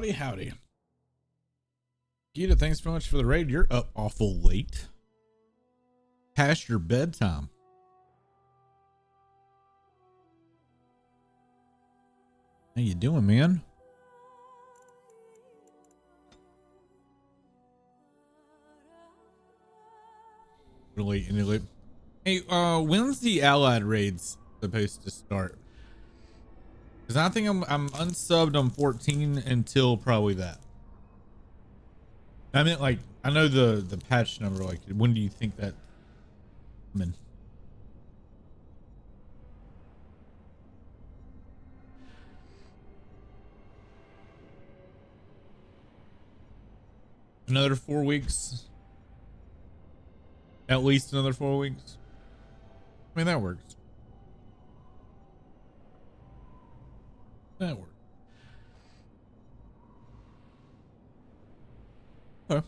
Howdy, howdy. Gita, thanks so much for the raid. You're up awful late. Past your bedtime. How you doing, man? Really, any late? Hey, when's the allied raids supposed to start? Because I think I'm unsubbed on 14 until probably that. I mean, like, I know the patch number. Like, when do you think that? I mean, another 4 weeks. At least another 4 weeks. I mean, that works. That works. Okay.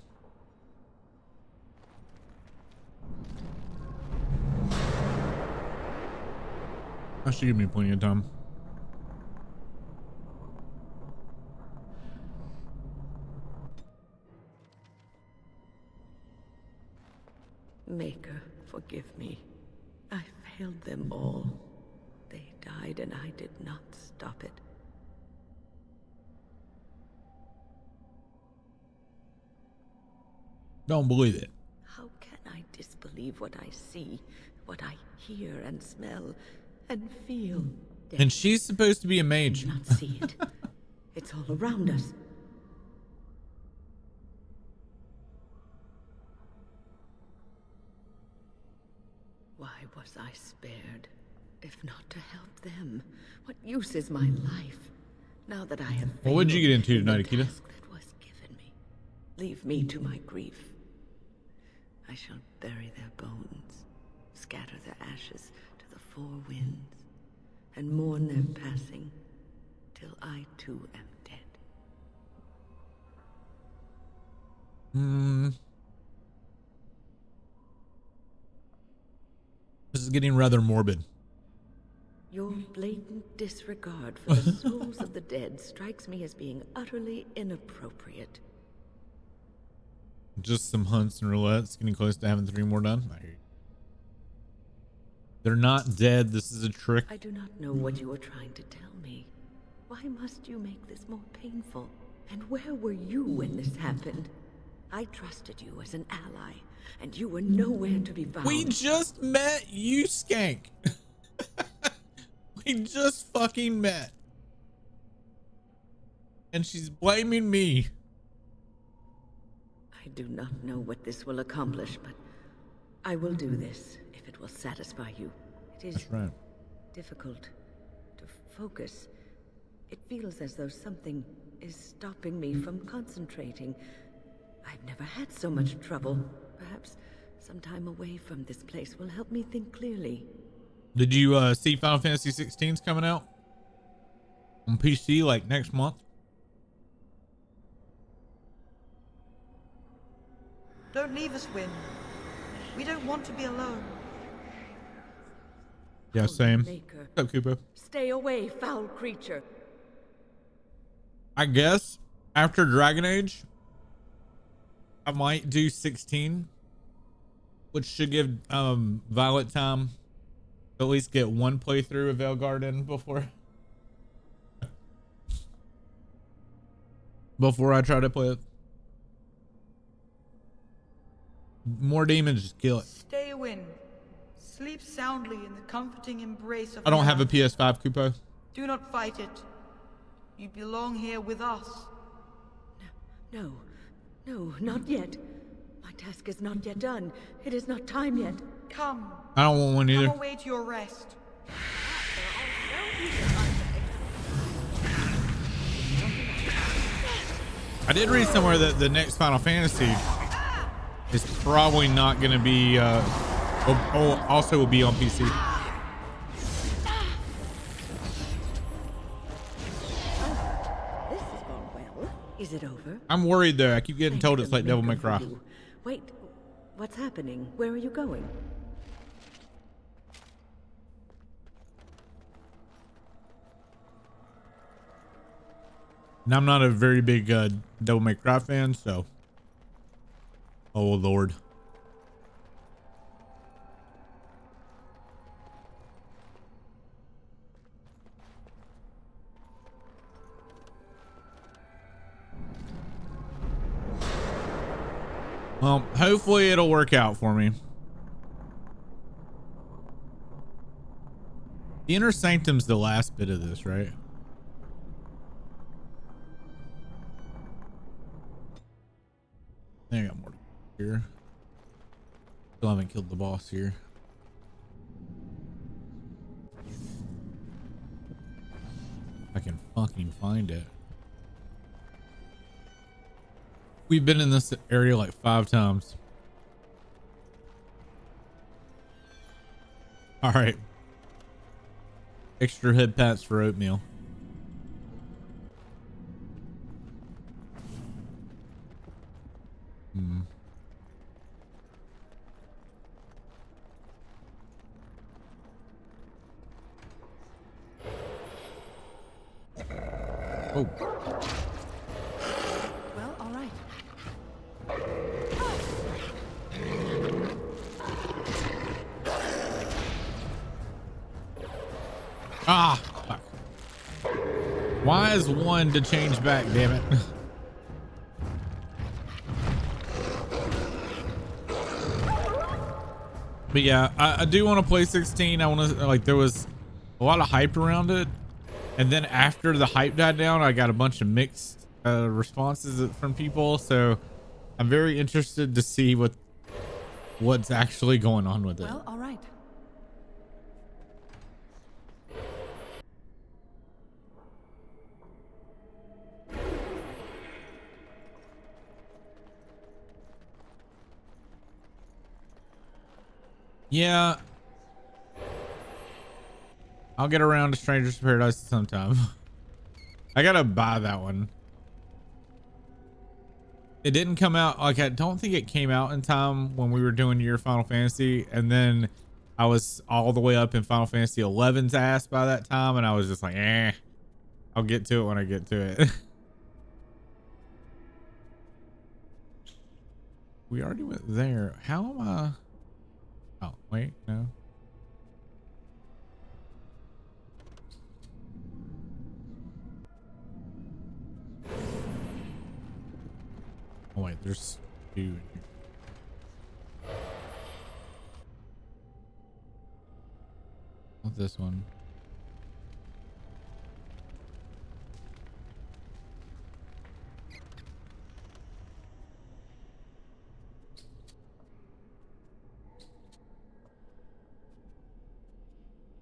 That should give me plenty of time. Maker, forgive me. I failed them all. They died and I did not stop it. Don't believe it. How can I disbelieve what I see, what I hear and smell and feel? And she's supposed to be a mage. Do not see it. It's all around us. Why was I spared? If not to help them, what use is my life? Now that I have failed, What would you get into tonight, the Akita? task that was given me. Leave me to my grief. I shall bury their bones, scatter their ashes to the four winds, and mourn their passing till I too am dead. This is getting rather morbid. Your blatant disregard for the souls of the dead strikes me as being utterly inappropriate. Just some hunts and roulettes. Getting close to having 3 more done. I hear you. They're not dead. This is a trick. I do not know what you are trying to tell me. Why must you make this more painful? And where were you when this happened? I trusted you as an ally, and you were nowhere to be found. We just met, you skank. We just fucking met. And she's blaming me. I do not know what this will accomplish, but I will do this if it will satisfy you. It is That's right. difficult to focus. It feels as though something is stopping me from concentrating. I've never had so much trouble. Perhaps some time away from this place will help me think clearly. Did you see Final Fantasy 16's coming out on PC like next month? Don't leave us, Win. We don't want to be alone. Yeah, same. Maker, What's up, Kupo? stay away, foul creature. I guess after Dragon Age, I might do 16, which should give Violet time to at least get one playthrough of Veilguard in before I try to play it. More demons, just kill it. Stay, Win. Sleep soundly in the comforting embrace of I don't the have a earth. PS5, Kupo. Do not fight it. You belong here with us. No, not yet. My task is not yet done. It is not time yet. Come. I don't want one Come either. away to your rest. I did read somewhere that the next Final Fantasy is probably not going to be, also will be on PC. This has gone well. Is it over? I'm worried though. I keep getting told it's like Devil May Cry. Wait, what's happening? Where are you going? And I'm not a very big Devil May Cry fan, so oh Lord. Well, hopefully it'll work out for me. The Inner Sanctum's the last bit of this, right? I think I got more to do here. Still haven't killed the boss here. I can fucking find it. We've been in this area like 5 times. All right. Extra head pats for oatmeal. Oh. Well, all right. Ah, fuck. Why is one to change back, damn it? But yeah, I do want to play 16. I want to, like, there was a lot of hype around it. And then after the hype died down, I got a bunch of mixed responses from people. So I'm very interested to see what's actually going on with it. Well, all right. Yeah. I'll get around to Strangers Paradise sometime. I gotta buy that one. It didn't come out, like, I don't think it came out in time when we were doing your Final Fantasy, and then I was all the way up in Final Fantasy 11's ass by that time, and I was just like, I'll get to it when I get to it. We already went there. How am I? Oh, wait, no. Oh wait, there's 2 in here. Not this one.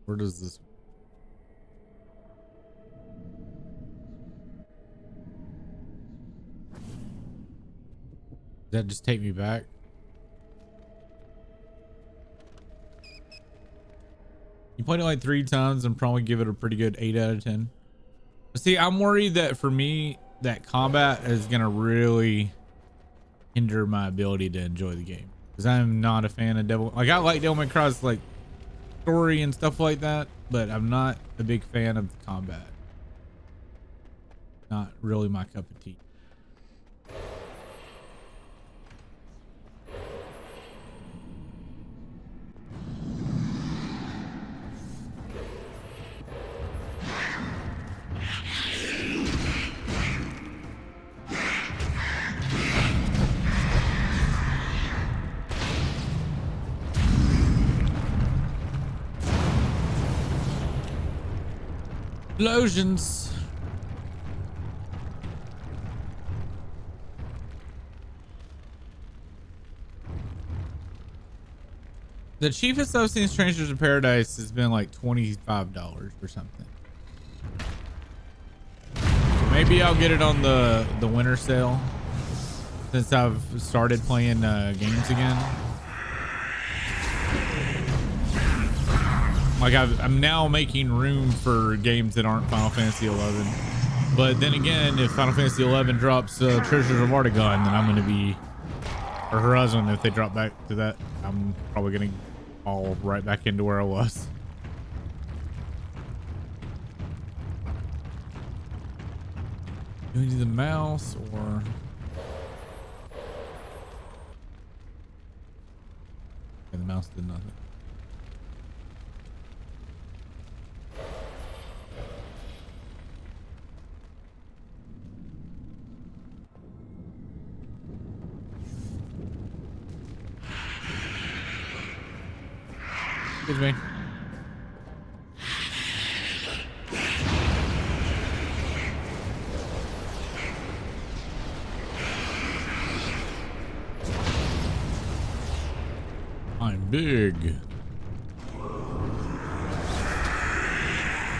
Where does this? Does that just take me back? You played it like 3 times and probably give it a pretty good 8 out of 10. But see, I'm worried that for me, that combat is gonna really hinder my ability to enjoy the game, because I'm not a fan of Devil. Like, I like Devil May Cry's like story and stuff like that, but I'm not a big fan of the combat. Not really my cup of tea. Explosions. The cheapest I've seen Strangers in Paradise has been like $25 or something. Maybe I'll get it on the winter sale since I've started playing games again. Like, I'm now making room for games that aren't Final Fantasy 11. But then again, if Final Fantasy 11 drops Treasures of Artagon, then I'm going to be, or Horizon, if they drop back to that, I'm probably going to fall right back into where I was. Do we do the mouse or? Okay, the mouse did nothing. Excuse me. I'm big.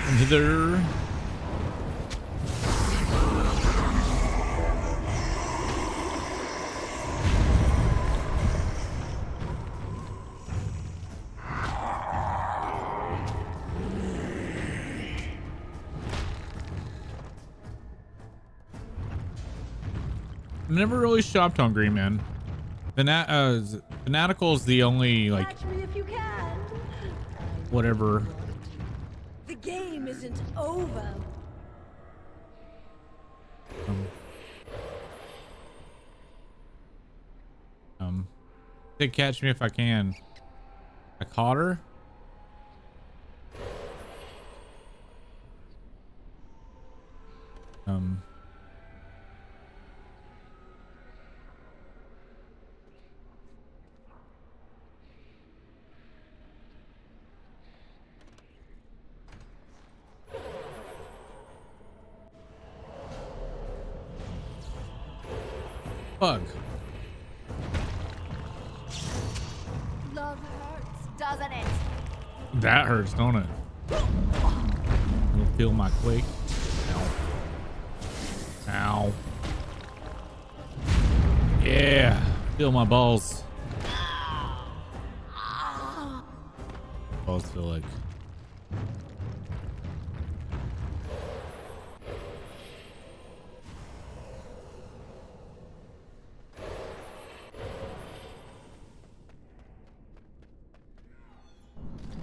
And hither. I've never really shopped on Green Man. Fanatical is the only like Catch me if you can. whatever. The game isn't over. They catch me if I can. I caught her. Bug. Love hurts, doesn't it? That hurts, don't it? You'll feel my quake. Ow. Ow. Yeah. Feel my balls. Balls feel like.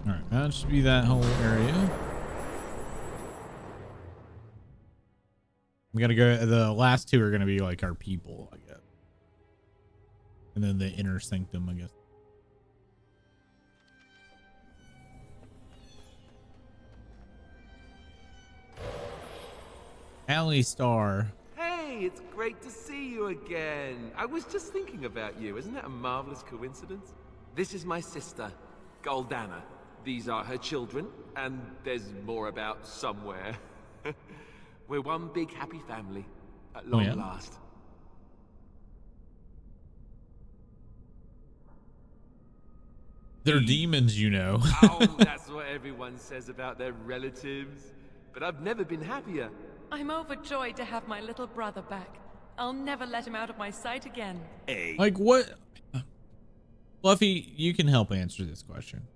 Alright, that should be that whole area. We gotta go. The last two are gonna be like our people, I guess. And then the inner sanctum, I guess. Alley Star. Hey, it's great to see you again. I was just thinking about you. Isn't that a marvelous coincidence? This is my sister, Goldana. These are her children, and there's more about somewhere. We're one big happy family, at long last. They're demons, you know. Oh, that's what everyone says about their relatives. But I've never been happier. I'm overjoyed to have my little brother back. I'll never let him out of my sight again. Hey. Like what? Fluffy, you can help answer this question.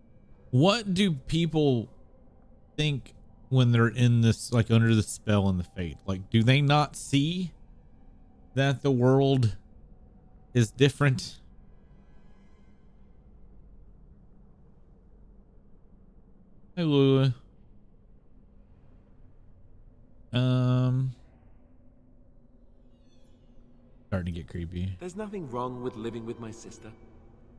What do people think when they're in this, like under the spell and the fate? Like, do they not see that the world is different? Hey, Lula. Starting to get creepy. There's nothing wrong with living with my sister.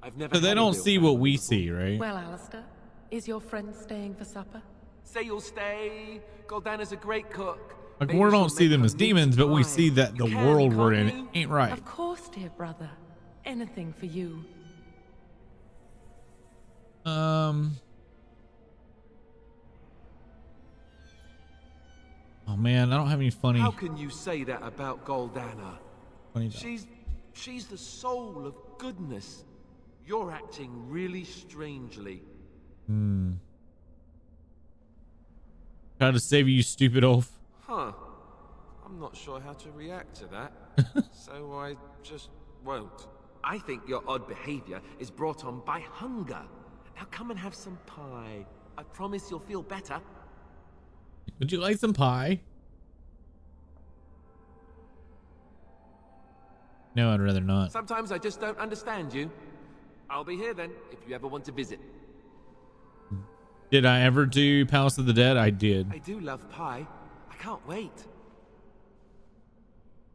I've never. So they had a don't real see family what we before. see, right? Well, Alistair, is your friend staying for supper? Say you'll stay. Goldana's a great cook. Like, Maybe we she'll don't see make them her as demons, mince but we pie. see that the You can, world we're can't in you? ain't right. Of course, dear brother. Anything for you. Oh man, I don't have any funny. How can you say that about Goldana? funny stuff. She's the soul of goodness. You're acting really strangely. Try to save you, stupid oaf. Huh. I'm not sure how to react to that. So I just won't. I think your odd behavior is brought on by hunger. Now come and have some pie. I promise you'll feel better. Would you like some pie? No, I'd rather not. Sometimes I just don't understand you. I'll be here then, if you ever want to visit. Did I ever do Palace of the Dead? I did. I do love pie. I can't wait.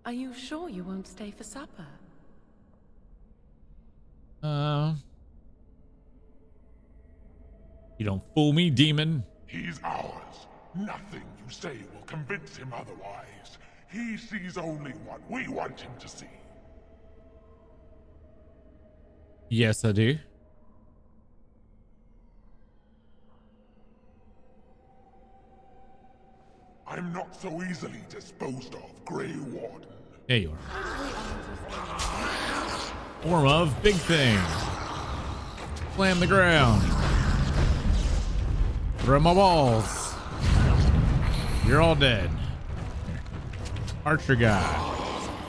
Are you sure you won't stay for supper? You don't fool me, demon. He's ours. Nothing you say will convince him otherwise. He sees only what we want him to see. Yes, I do. I'm not so easily disposed of, Grey Warden. There you are. Form of big thing. Slam the ground. Throw my balls. You're all dead. Archer guy.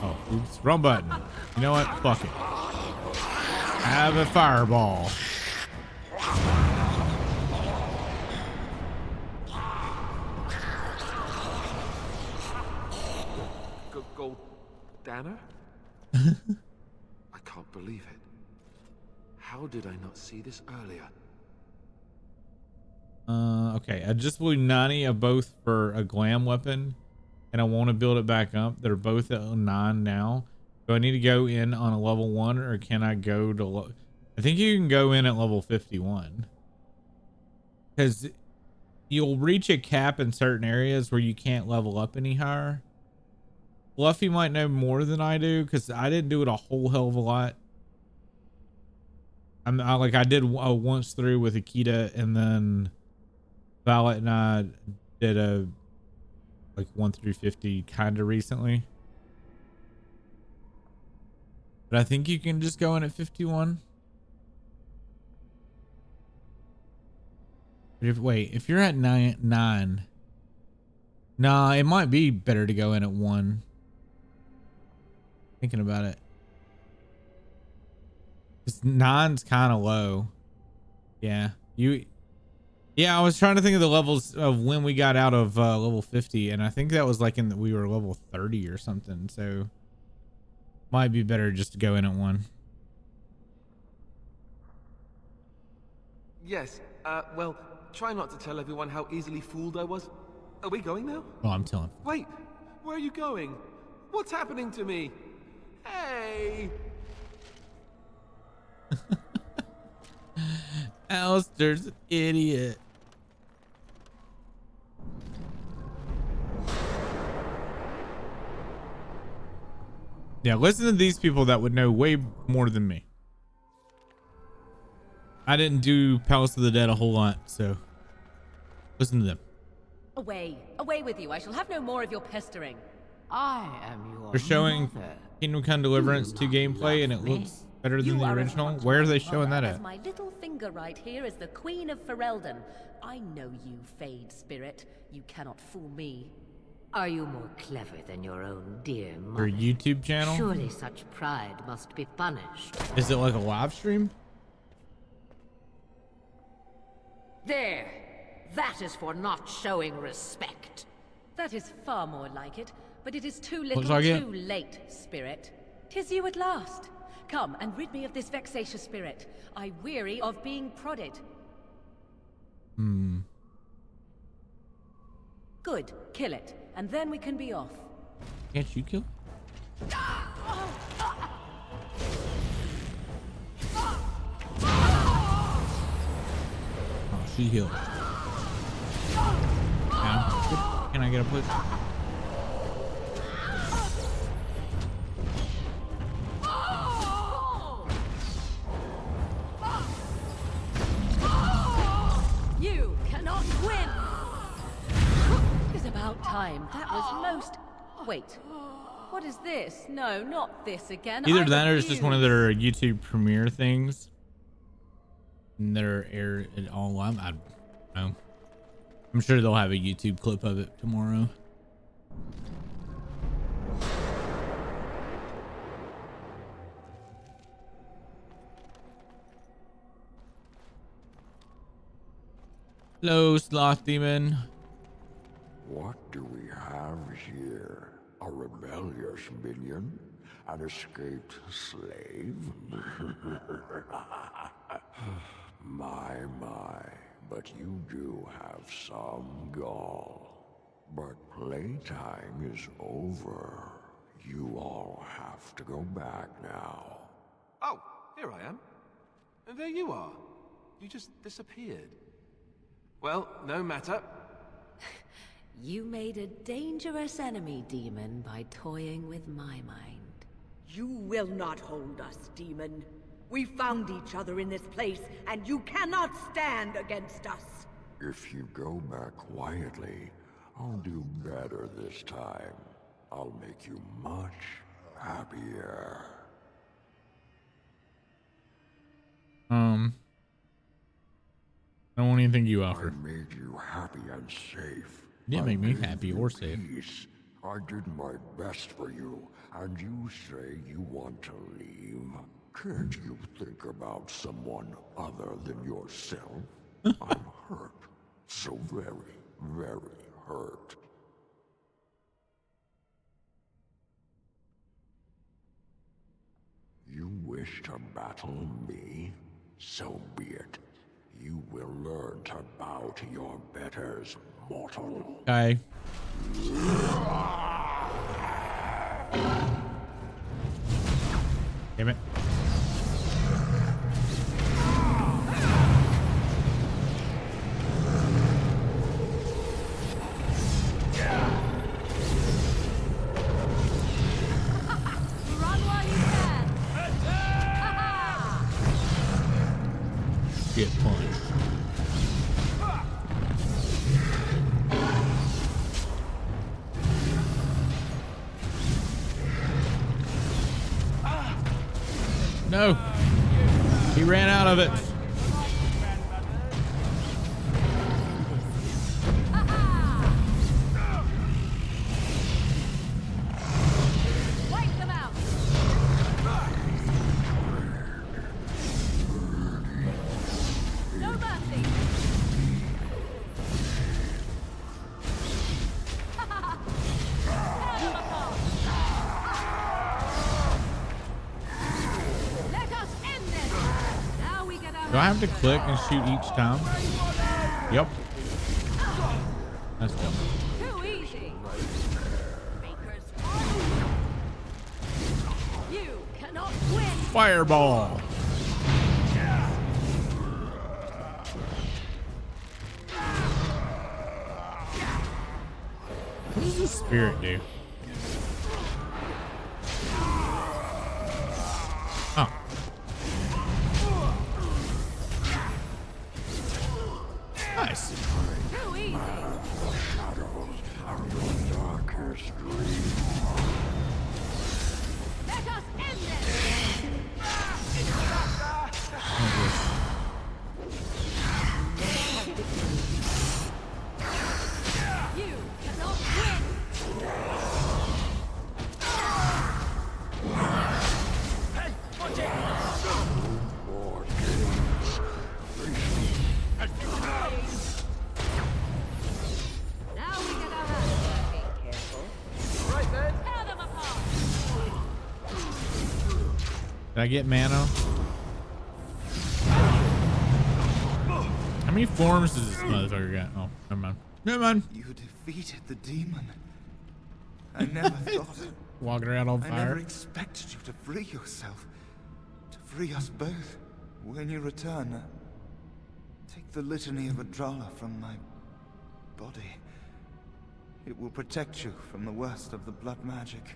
Oh, oops. Wrong button. You know what? Fuck it. Have a fireball. Goldana? I can't believe it. How did I not see this earlier? Okay. I just blew 90 of both for a glam weapon, and I want to build it back up. They're both at 9 now. Do I need to go in on a level 1, or can I go to I think you can go in at level 51, because you'll reach a cap in certain areas where you can't level up any higher. Fluffy might know more than I do, because I didn't do it a whole hell of a lot. I did once through with Akita, and then Violet and I did a 1 through 50 kind of recently. But I think you can just go in at 51. But if you're at 9, nah, it might be better to go in at 1. Thinking about it. 'Cause 9's kind of low. Yeah. Yeah, I was trying to think of the levels of when we got out of level 50, and I think that was we were level 30 or something, so might be better just to go in at 1. Yes, well, try not to tell everyone how easily fooled I was. Are we going now? Oh, I'm telling. Wait, where are you going? What's happening to me? Hey! Alistair's an idiot. Yeah, listen to these people that would know way more than me. I didn't do Palace of the Dead a whole lot, so listen to them. Away, away with you. I shall have no more of your pestering. I am your They're showing mother. Kingdom Come Deliverance 2 gameplay, and it looks better than the original. Where are they showing that at? My little finger right here is the Queen of Ferelden. I know you, Fade Spirit. You cannot fool me. Are you more clever than your own dear Your mother? YouTube channel? Surely such pride must be punished. Is it like a live stream? There! That is for not showing respect. That is far more like it, but it is too little Looks like it. too late, Spirit. 'Tis you at last. Come and rid me of this vexatious spirit. I weary of being prodded. Good, kill it, and then we can be off. Can't you kill? Oh, she healed. Yeah. Can I get a push? You cannot win! It's about time. That was most... Wait. What is this? No, not this again. Either I that or it's just one of refuse. their YouTube premiere things. And they're air it all. I don't know. I'm sure they'll have a YouTube clip of it tomorrow. Hello, Sloth Demon. What do we have here? A rebellious minion? An escaped slave? My, but you do have some gall. But playtime is over. You all have to go back now. Oh, here I am. And there you are. You just disappeared. Well, no matter. You made a dangerous enemy, demon, by toying with my mind. You will not hold us, demon. We found each other in this place, and you cannot stand against us. If you go back quietly, I'll do better this time. I'll make you much happier. I don't want anything you offer. I made you happy and safe. You didn't make me happy or safe. Peace. I did my best for you, and you say you want to leave? Can't you think about someone other than yourself? I'm hurt. So very, very hurt. You wish to battle me? So be it. You will learn to bow to your betters, mortal. Okay. Damn it. Run while you can! Get punched. No. He ran out of it. Wipe them out! No mercy! Let us end this! Now we get our Do I have to click and shoot each time? Yep. Let's go. too easy! Makers you cannot win! Fireball. What does this spirit do? Oh. Nice. Too easy! Darkest dream. Let us end this! You cannot win! More games. Now we get our hands dirty. Careful. Right then. Tear them apart! Did I get mana? How many forms does this motherfucker got? Oh, never mind. Never mind. You defeated the demon. I never thought. Walking around on I never fire. expected you to free yourself. To free us both. When you return, take the litany of Adrala from my body. It will protect you from the worst of the blood magic.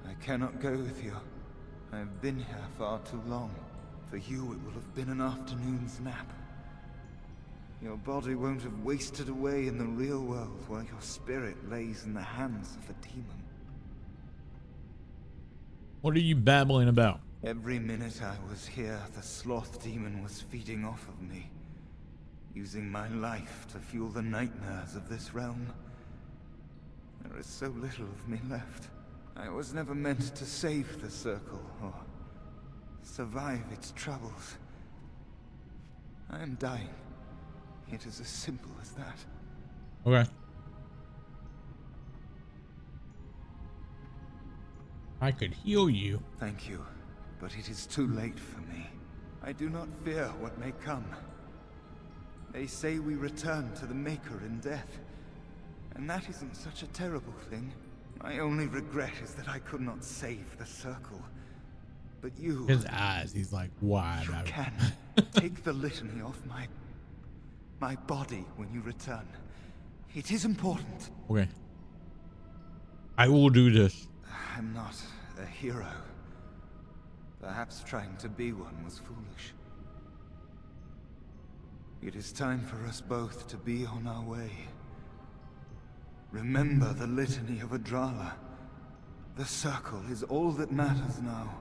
I cannot go with you. I have been here far too long. For you, it will have been an afternoon's nap. Your body won't have wasted away in the real world while your spirit lays in the hands of the demon. What are you babbling about? Every minute I was here, the sloth demon was feeding off of me, using my life to fuel the nightmares of this realm. There is so little of me left. I was never meant to save the circle, or survive its troubles. I am dying. It is as simple as that. Okay. I could heal you. Thank you, but it is too late for me. I do not fear what may come. They say we return to the Maker in death, And that isn't such a terrible thing. My only regret is that I could not save the circle. But you... His eyes, he's like wide. You can take the litany off my body when you return. It is important. Okay. I will do this. I'm not a hero. Perhaps trying to be one was foolish. It is time for us both to be on our way. Remember the litany of Adrala. The circle is all that matters now.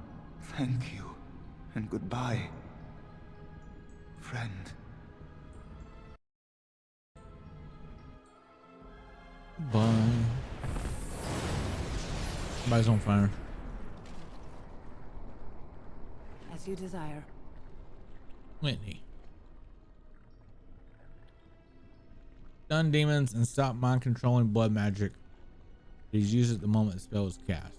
Thank you, and goodbye, friend. Bye. Somebody's on fire. As you desire. Whitney. Stun demons and stop mind controlling blood magic. It is used at the moment the spell is cast.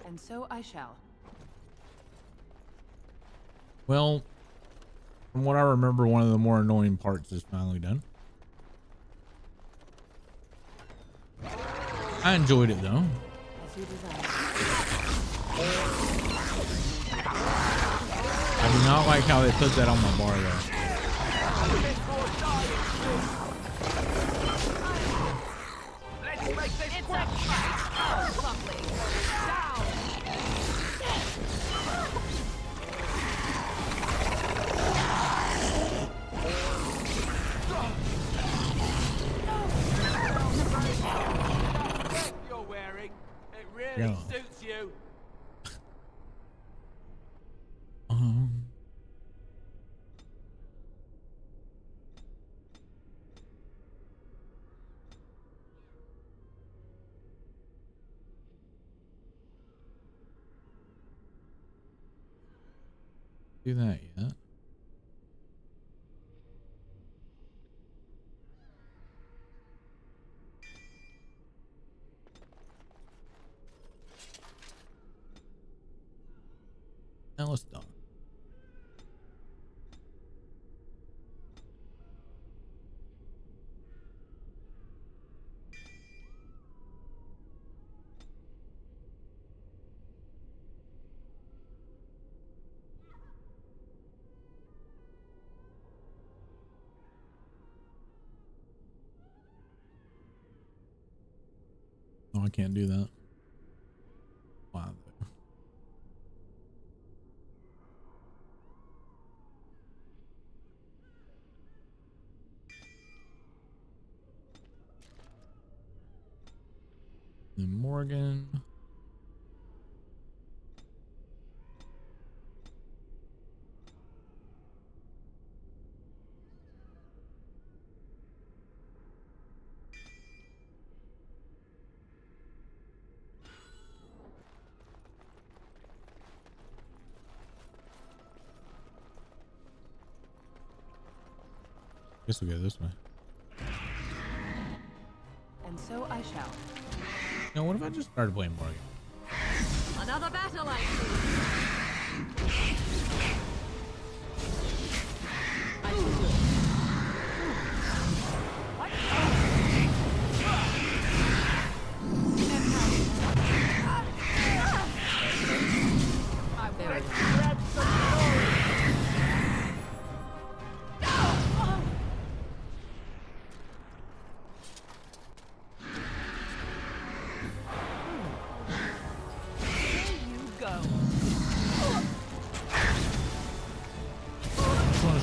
And so I shall. Well, from what I remember, one of the more annoying parts is finally done. I enjoyed it though. As you desire. I do not like how they put that on my bar though. Let's make this quick! Oh, lovely. Down. You're wearing, it really Yeah. suits you. Do that yet. Now let's done. Oh, I can't do that. Wow. Then Morgan. Guess we'll go this way. And so I shall. Now, what if I just started playing Morgan? Another battle, I see. I shall do it. What? Very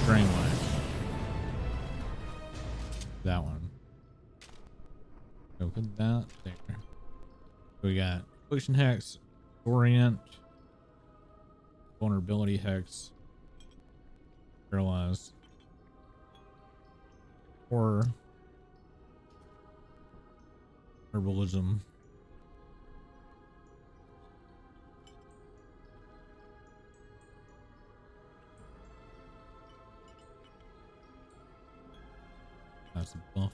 Drain line. That one. So put that there. We got Affliction Hex, Orient, Vulnerability Hex, Paralyze, Horror, Herbalism. That's a buff.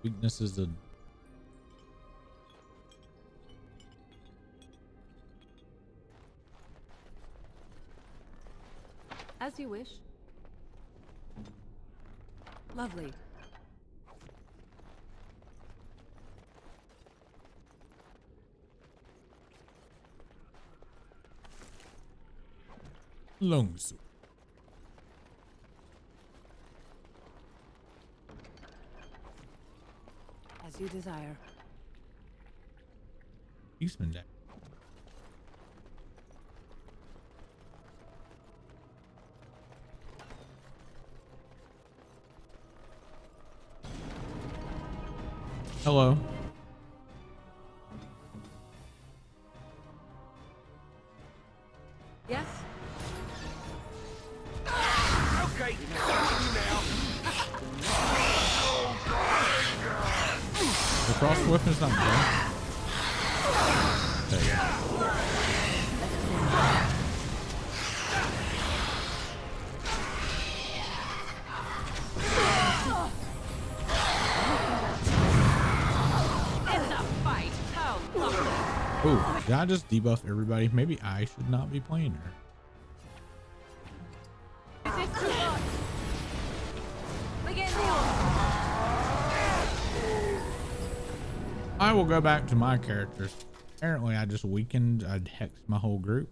Weakness is a... As you wish. Lovely. Longsword. As you desire. Eastman deck. Hello. Yes? Okay, now. The cross weapon's not bad. There you go. Ooh, did I just debuff everybody? Maybe I should not be playing her. I will go back to my characters. Apparently I just weakened, I'd hexed my whole group.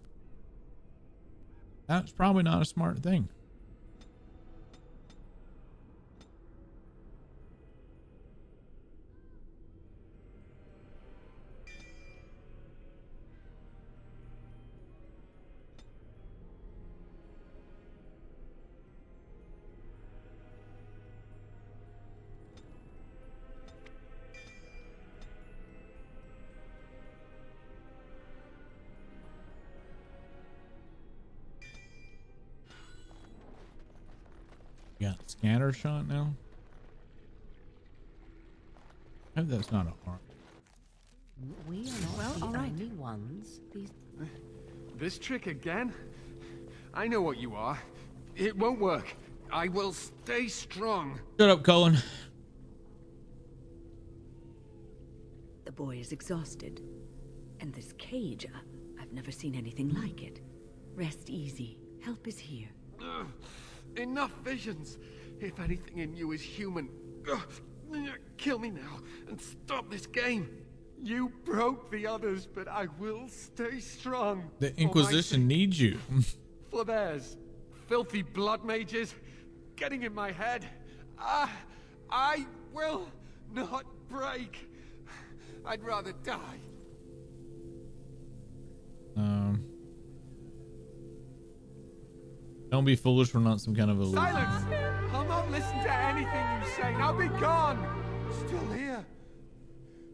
That's probably not a smart thing. Got scatter shot now. I hope that's not a harm. We are not the only ones. This trick again? I know what you are. It won't work. I will stay strong. Shut up, Cullen. The boy is exhausted. And this cage, I've never seen anything like it. Rest easy. Help is here. Enough visions. If anything in you is human, kill me now and stop this game. You broke the others, but I will stay strong. The Inquisition needs you. For theirs. Filthy blood mages getting in my head. I will not break. I'd rather die. Don't be foolish. We're not some kind of illusion. Silence! I'll not listen to anything you say. Now be gone. Still here.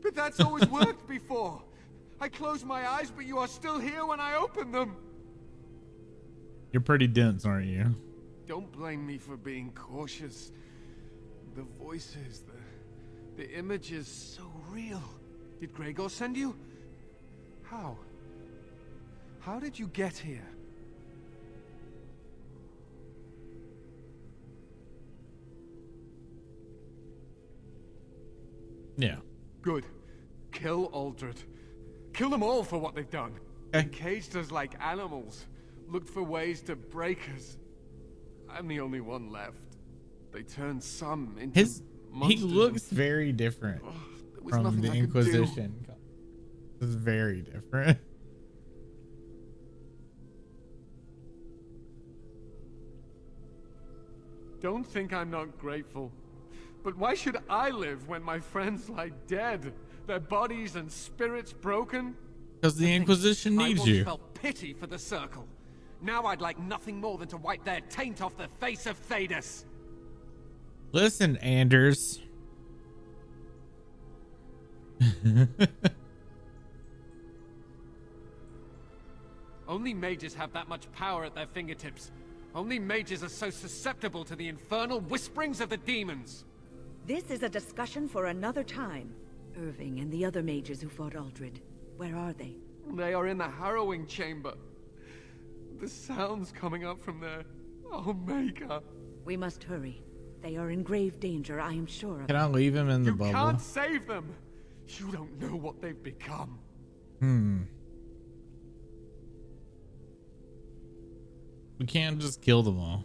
But that's always worked before. I close my eyes, but you are still here when I open them. You're pretty dense, aren't you? Don't blame me for being cautious. The voices, the images, so real. Did Gregor send you? How? How did you get here? Yeah. Good. Kill Aldred. Kill them all for what they've done. Okay. Encaged us like animals. Looked for ways to break us. I'm the only one left. They turned some into monsters. He looks very different from the Inquisition. It's very different. Don't think I'm not grateful. But why should I live when my friends lie dead? Their bodies and spirits broken? Because the Inquisition needs you. I once felt pity for the Circle. Now I'd like nothing more than to wipe their taint off the face of Thedas. Listen, Anders. Only mages have that much power at their fingertips. Only mages are so susceptible to the infernal whisperings of the demons. This is a discussion for another time. Irving and the other mages who fought Aldred. Where are they? They are in the harrowing chamber. The sounds coming up from there. Oh, Maker. We must hurry. They are in grave danger, I am sure of. Can I leave him in the bubble? You can't save them. You don't know what they've become. We can't just kill them all.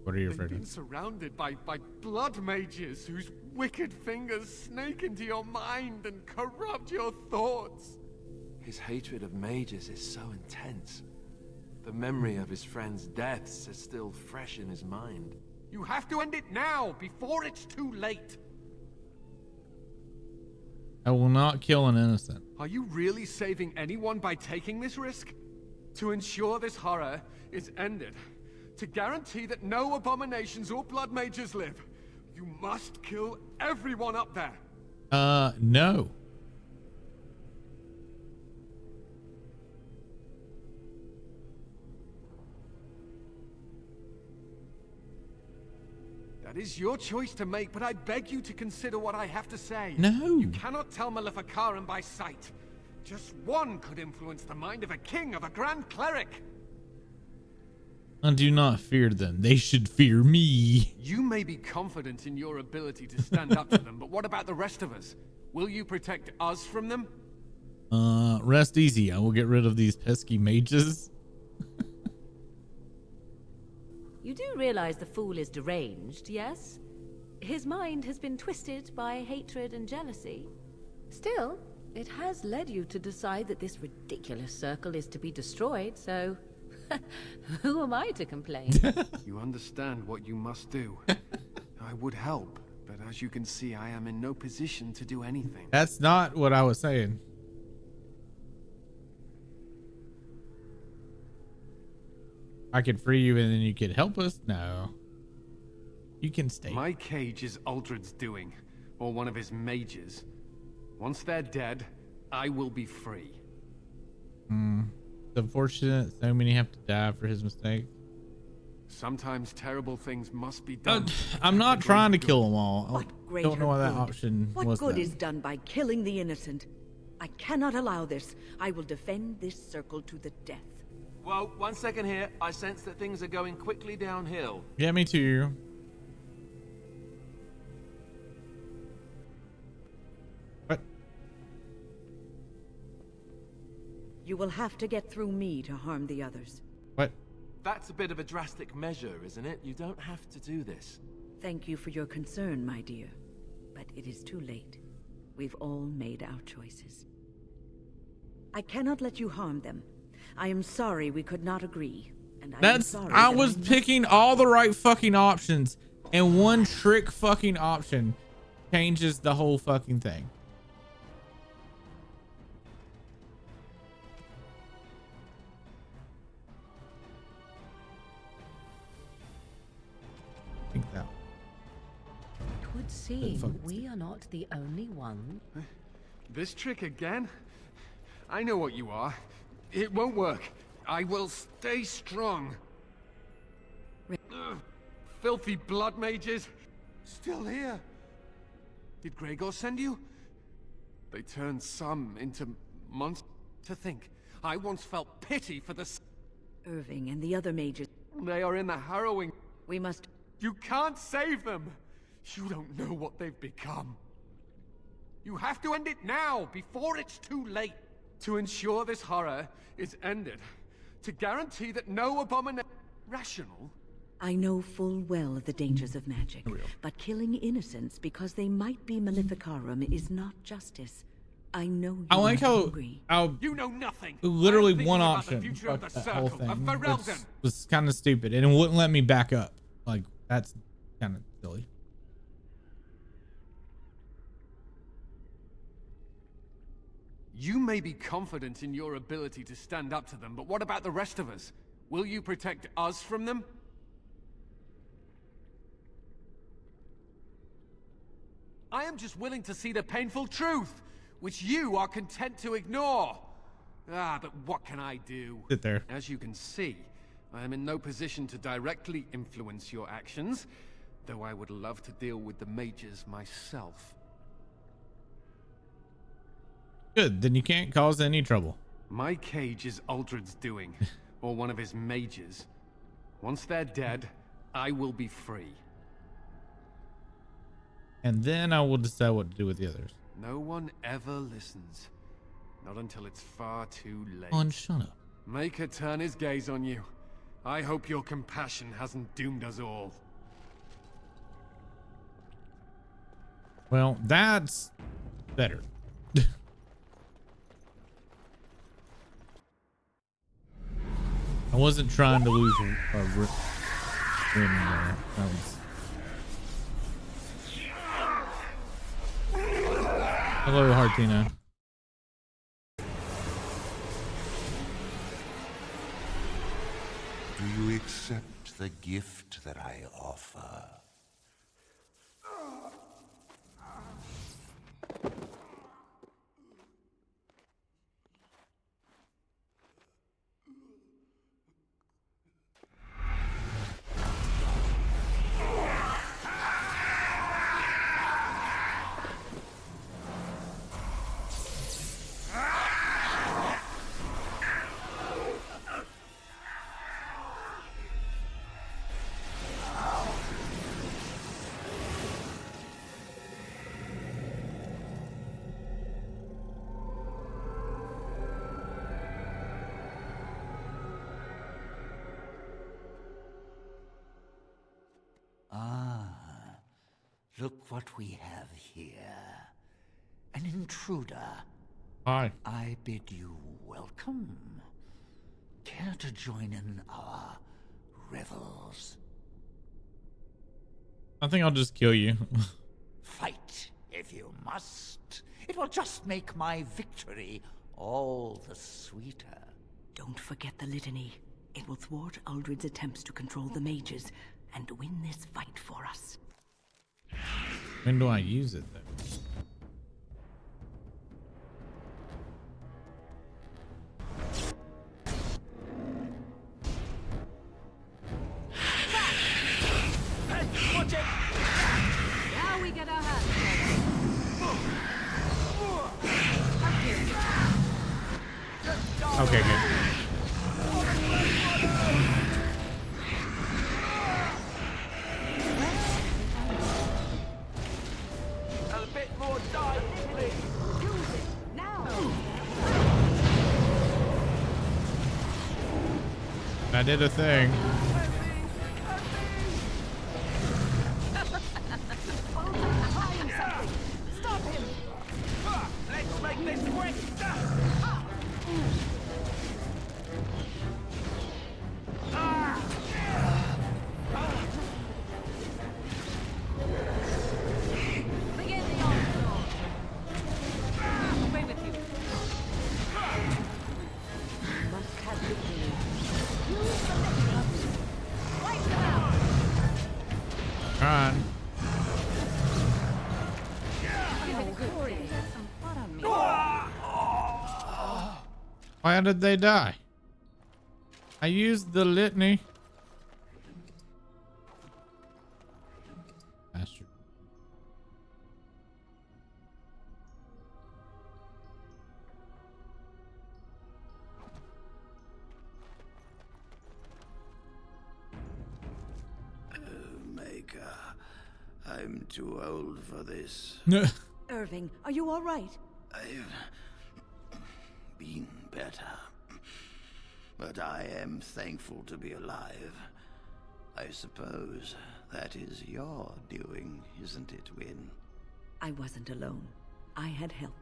What are you afraid They've been of? surrounded by blood mages whose wicked fingers snake into your mind and corrupt your thoughts. His hatred of mages is so intense. The memory of his friends' deaths is still fresh in his mind. You have to end it now, before it's too late. I will not kill an innocent. Are you really saving anyone by taking this risk? To ensure this horror is ended, to guarantee that no abominations or blood mages live, you must kill everyone up there. No. That is your choice to make, but I beg you to consider what I have to say. No. You cannot tell Maleficarum by sight. Just one could influence the mind of a king, of a grand cleric. I do not fear them. They should fear me. You may be confident in your ability to stand up to them, but what about the rest of us? Will you protect us from them? Rest easy. I will get rid of these pesky mages. You do realize the fool is deranged, yes? His mind has been twisted by hatred and jealousy. Still, it has led you to decide that this ridiculous circle is to be destroyed, so who am I to complain? You understand what you must do. I would help, but as you can see, I am in no position to do anything. That's not what I was saying. I could free you and then you could help us? No. You can stay. My cage is Uldred's doing, or one of his mages. Once they're dead, I will be free. It's unfortunate so many have to die for his mistake. Sometimes terrible things must be done. I'm not trying to kill them all. What I don't know why that greater good? option What was good that. is done by killing the innocent? I cannot allow this. I will defend this circle to the death. Whoa, 1 second here. I sense that things are going quickly downhill. Yeah, me too. What? You will have to get through me to harm the others. What? That's a bit of a drastic measure, isn't it? You don't have to do this. Thank you for your concern, my dear. But it is too late. We've all made our choices. I cannot let you harm them. I am sorry we could not agree. And I was picking all the right fucking options, and one trick fucking option changes the whole fucking thing. I think that. It would seem we are not the only one. This trick again? I know what you are. It won't work. I will stay strong. Ugh, filthy blood mages. Still here. Did Gregor send you? They turned some into monsters. To think, I once felt pity for the... Irving and the other mages. They are in the harrowing... We must... You can't save them. You don't know what they've become. You have to end it now, before it's too late. To ensure this horror is ended. To guarantee that no abomination... Rational? I know full well the dangers of magic, but killing innocents because they might be Maleficarum is not justice. I know you I like how hungry. You know nothing. Literally I'm one thinking about option. the future of Fuck the that whole circle, of thing, which Veilguard. was kind of stupid, and it wouldn't let me back up. Like, that's kind of silly. You may be confident in your ability to stand up to them, but what about the rest of us? Will you protect us from them? I am just willing to see the painful truth, which you are content to ignore. Ah, but what can I do? Sit there. As you can see, I am in no position to directly influence your actions, though I would love to deal with the mages myself. Good, then you can't cause any trouble. My cage is Uldred's doing, or one of his mages. Once they're dead, I will be free. And then I will decide what to do with the others. No one ever listens. Not until it's far too late. On, shut up. Maker turn his gaze on you. I hope your compassion hasn't doomed us all. Well, that's better. I wasn't trying to lose a win there. Hello, Hartina. Do you accept the gift that I offer? Look what we have here. An intruder. Hi. I bid you welcome. Care to join in our revels? I think I'll just kill you. Fight if you must. It will just make my victory all the sweeter. Don't forget the litany. It will thwart Uldred's attempts to control the mages and win this fight for us. When do I use it then? Watch it! Now we get our hands on. Okay, good. I did a thing. Stop him! Let's make this quick! Begin the onslaught. Away with you. Must have victory. Use the mechanism. Wipe them out. Come on. Why did they die? I used the litany. Bastard. Maker, I'm too old for this. Irving, are you all right? I've been better. But I am thankful to be alive. I suppose that is your doing, isn't it, Wynne? I wasn't alone. I had help.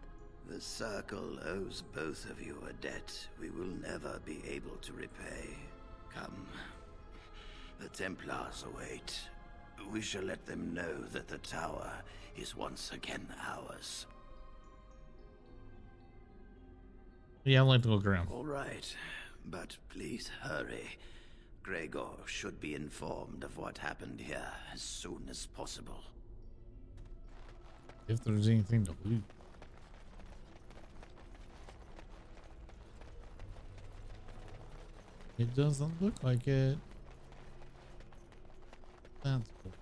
The Circle owes both of you a debt we will never be able to repay. Come. The Templars await. We shall let them know that the tower is once again ours. Yeah, I'd like to look around. All right, but please hurry. Gregor should be informed of what happened here as soon as possible. If there's anything to loot. It doesn't look like it. That's cool.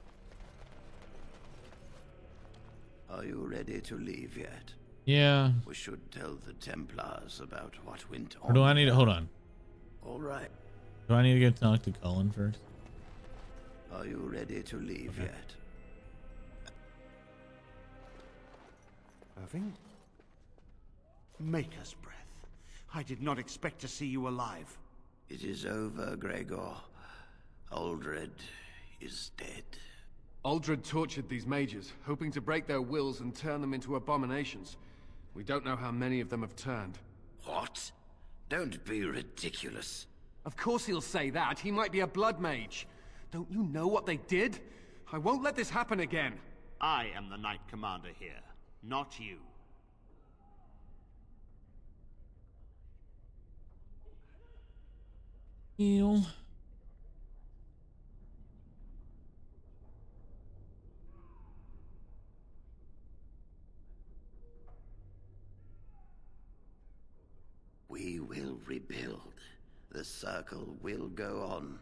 Are you ready to leave yet? Yeah. We should tell the Templars about what went on. Or do I need to hold on? All right. Do I need to get talk to Cullen first? Are you ready to leave yet? Irving? Maker's breath. I did not expect to see you alive. It is over, Gregor. Aldred is dead. Aldred tortured these mages, hoping to break their wills and turn them into abominations. We don't know how many of them have turned. What? Don't be ridiculous. Of course he'll say that. He might be a blood mage. Don't you know what they did? I won't let this happen again. I am the Knight Commander here, not you. Heal. We will rebuild. The circle will go on,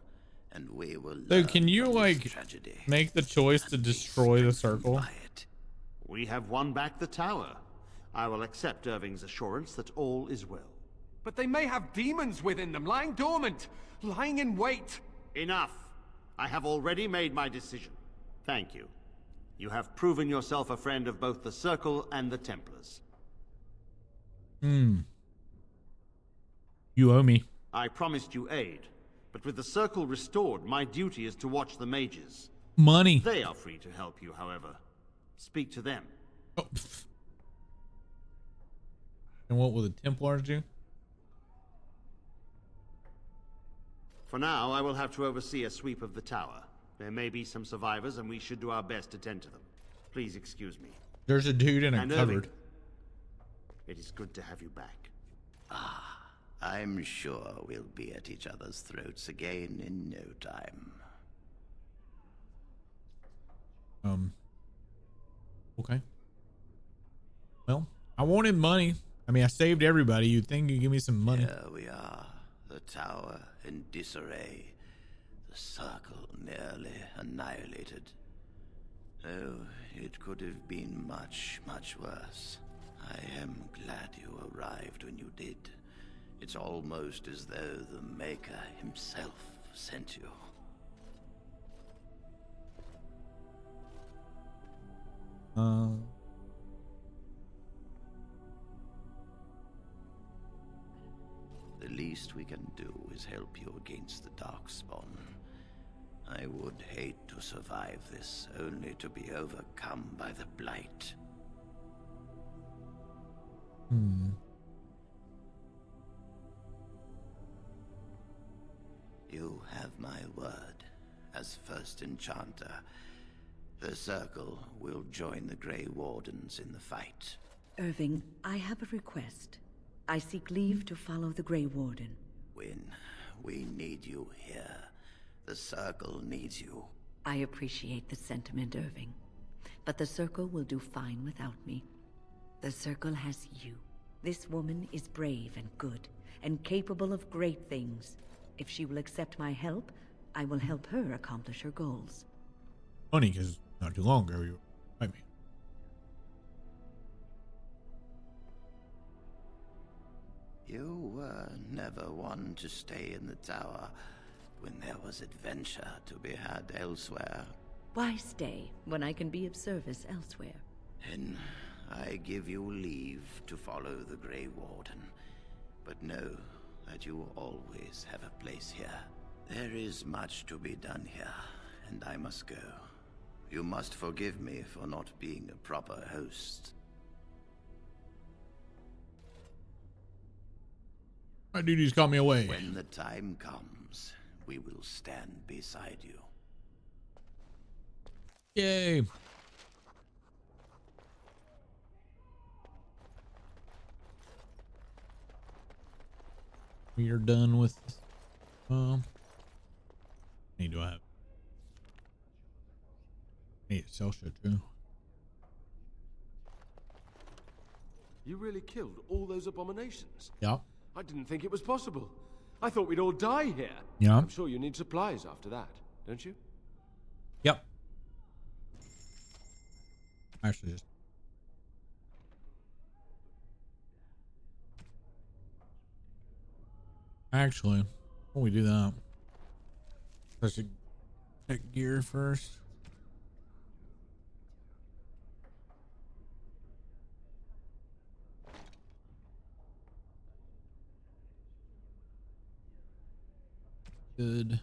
and we will So can you like tragedy. make the choice to destroy the circle? We have won back the tower. I will accept Irving's assurance that all is well. But they may have demons within them, lying dormant, lying in wait. Enough. I have already made my decision. Thank you. You have proven yourself a friend of both the Circle and the Templars. You owe me. I promised you aid, but with the Circle restored, my duty is to watch the mages. Money. They are free to help you, however. Speak to them. Oh. And what will the Templars do? For now, I will have to oversee a sweep of the tower. There may be some survivors, and we should do our best to tend to them. Please excuse me. There's a dude in a cupboard. Irving, it is good to have you back. I'm sure we'll be at each other's throats again in no time. Okay. Well, I wanted money. I mean, I saved everybody. You'd think you'd give me some money. Here we are, the tower in disarray, the circle nearly annihilated. Oh, it could have been much, much worse. I am glad you arrived when you did. It's almost as though the Maker himself sent you. The least we can do is help you against the Darkspawn. I would hate to survive this, only to be overcome by the Blight. You have my word. As first enchanter, the Circle will join the Grey Wardens in the fight. Irving, I have a request. I seek leave to follow the Grey Warden. When we need you here, the Circle needs you. I appreciate the sentiment, Irving. But the Circle will do fine without me. The Circle has you. This woman is brave and good, and capable of great things. If she will accept my help, I will help her accomplish her goals. Funny, because not too long ago you were me. You were never one to stay in the tower when there was adventure to be had elsewhere. Why stay when I can be of service elsewhere? Then I give you leave to follow the Grey Warden. But know that you always have a place here. There is much to be done here, and I must go. You must forgive me for not being a proper host. My duty's got me away. When the time comes, we will stand beside you. Yay. We are done with need to have need to sell shit too. You really killed all those abominations? Yeah. I didn't think it was possible. I thought we'd all die here. Yeah. I'm sure you need supplies after that, don't you? Yep. Actually, just before we do that, I should check gear first. Good.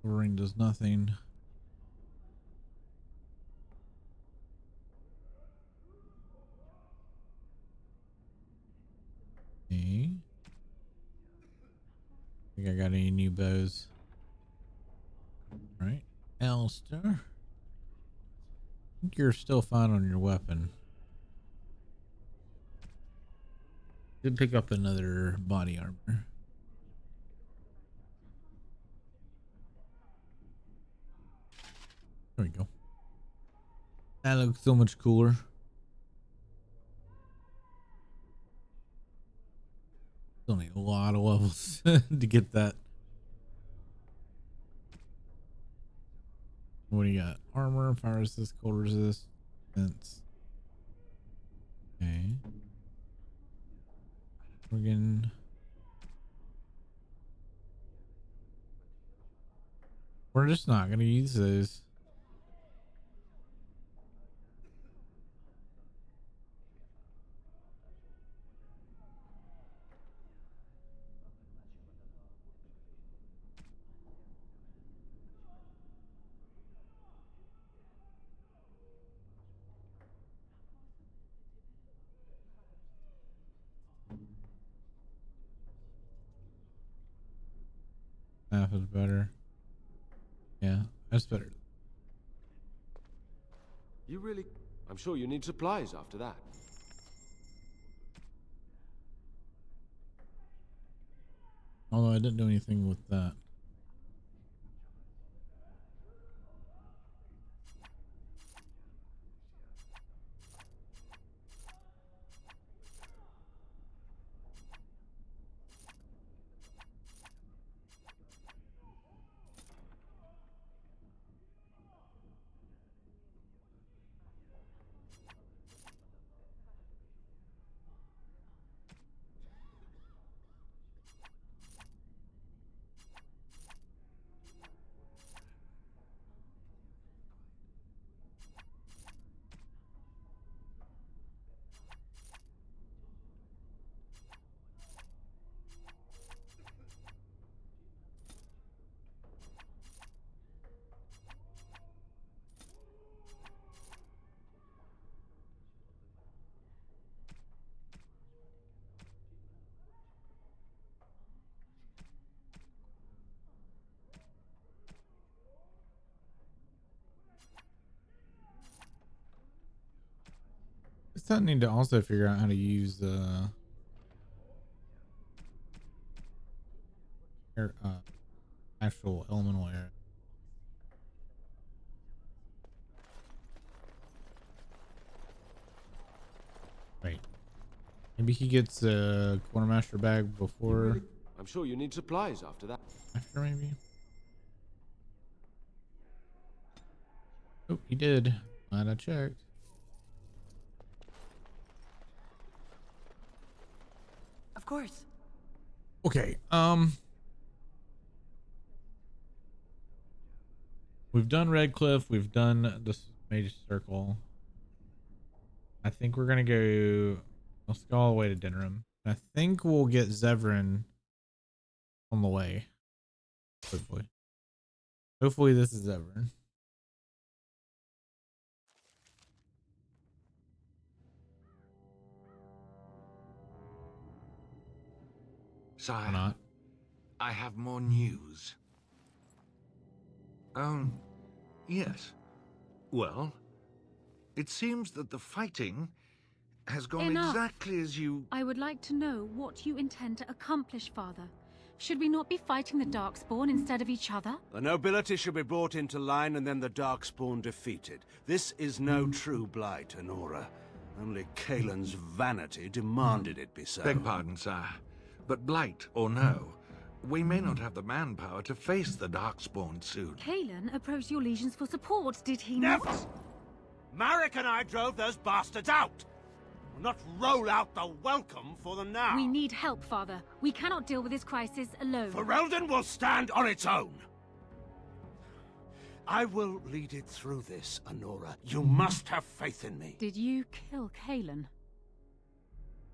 Ring does nothing. Okay. Think I got any new bows? All right, Alistair. I think you're still fine on your weapon. Did pick up another body armor. There we go. That looks so much cooler. Still need a lot of levels to get that. What do you got? Armor, fire resist, cold resist, defense. Okay. Friggin'. We're just not gonna use those. Half is better. Yeah, that's better. You really... I'm sure you need supplies after that. Although I didn't do anything with that. I need to also figure out how to use actual elemental air. Wait, maybe he gets a quartermaster bag before. I'm sure you need supplies after that. After maybe. Oh, he did. Glad I checked. Of course. Okay, we've done Redcliffe, we've done this Mage Circle. I think we're gonna go, let's go all the way to Dinram. I think we'll get Zevran on the way. Hopefully this is Zevran. Sire, not. I have more news. Yes. Well, it seems that the fighting has gone Enough. exactly as you... I would like to know what you intend to accomplish, Father. Should we not be fighting the Darkspawn instead of each other? The nobility should be brought into line and then the Darkspawn defeated. This is no true blight, Honora. Only Kaelin's vanity demanded it be so. Beg pardon, sire. But blight or no, we may not have the manpower to face the Darkspawn soon. Kaelin approached your legions for support, did he Never! not? Marek and I drove those bastards out! We'll not roll out the welcome for them now! We need help, Father. We cannot deal with this crisis alone. Ferelden will stand on its own! I will lead it through this, Anora. You must have faith in me. Did you kill Kalen?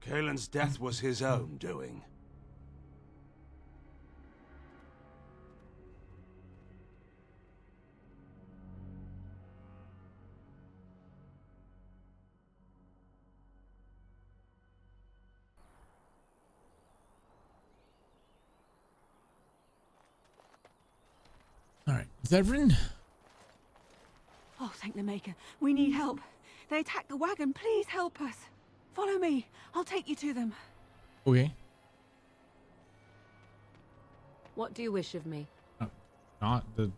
Kalen's death was his own doing. All right, Zevran. Oh, thank the Maker. We need help. They attacked the wagon. Please help us. Follow me. I'll take you to them. Okay. What do you wish of me? Not the.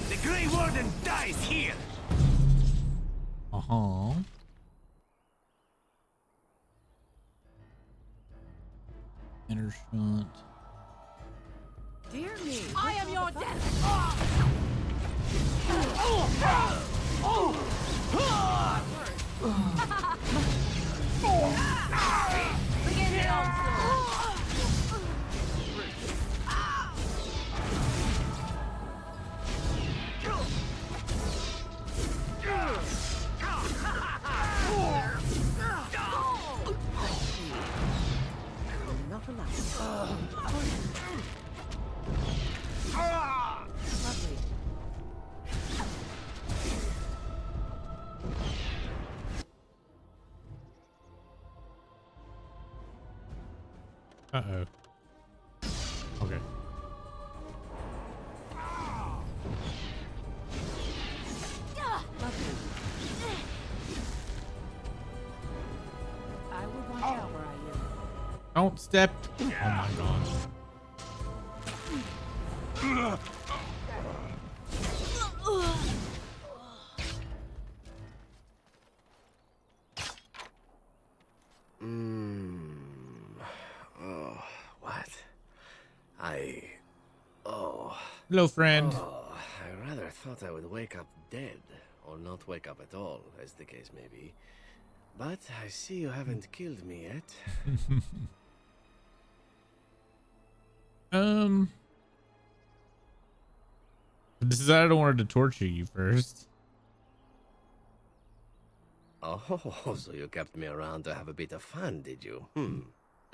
The Grey Warden dies here! Uh-huh. Inner shunt. Dear me. I am your death. Begin the onslaught. Not allowed. Lovely. Uh-oh. Okay. I would watch out where I live. Don't step. Oh my gosh. Oh, what? Hello, friend. Oh, I rather thought I would wake up dead, or not wake up at all, as the case may be. But I see you haven't killed me yet. This is I don't want to torture you first. Oh, so you kept me around to have a bit of fun, did you?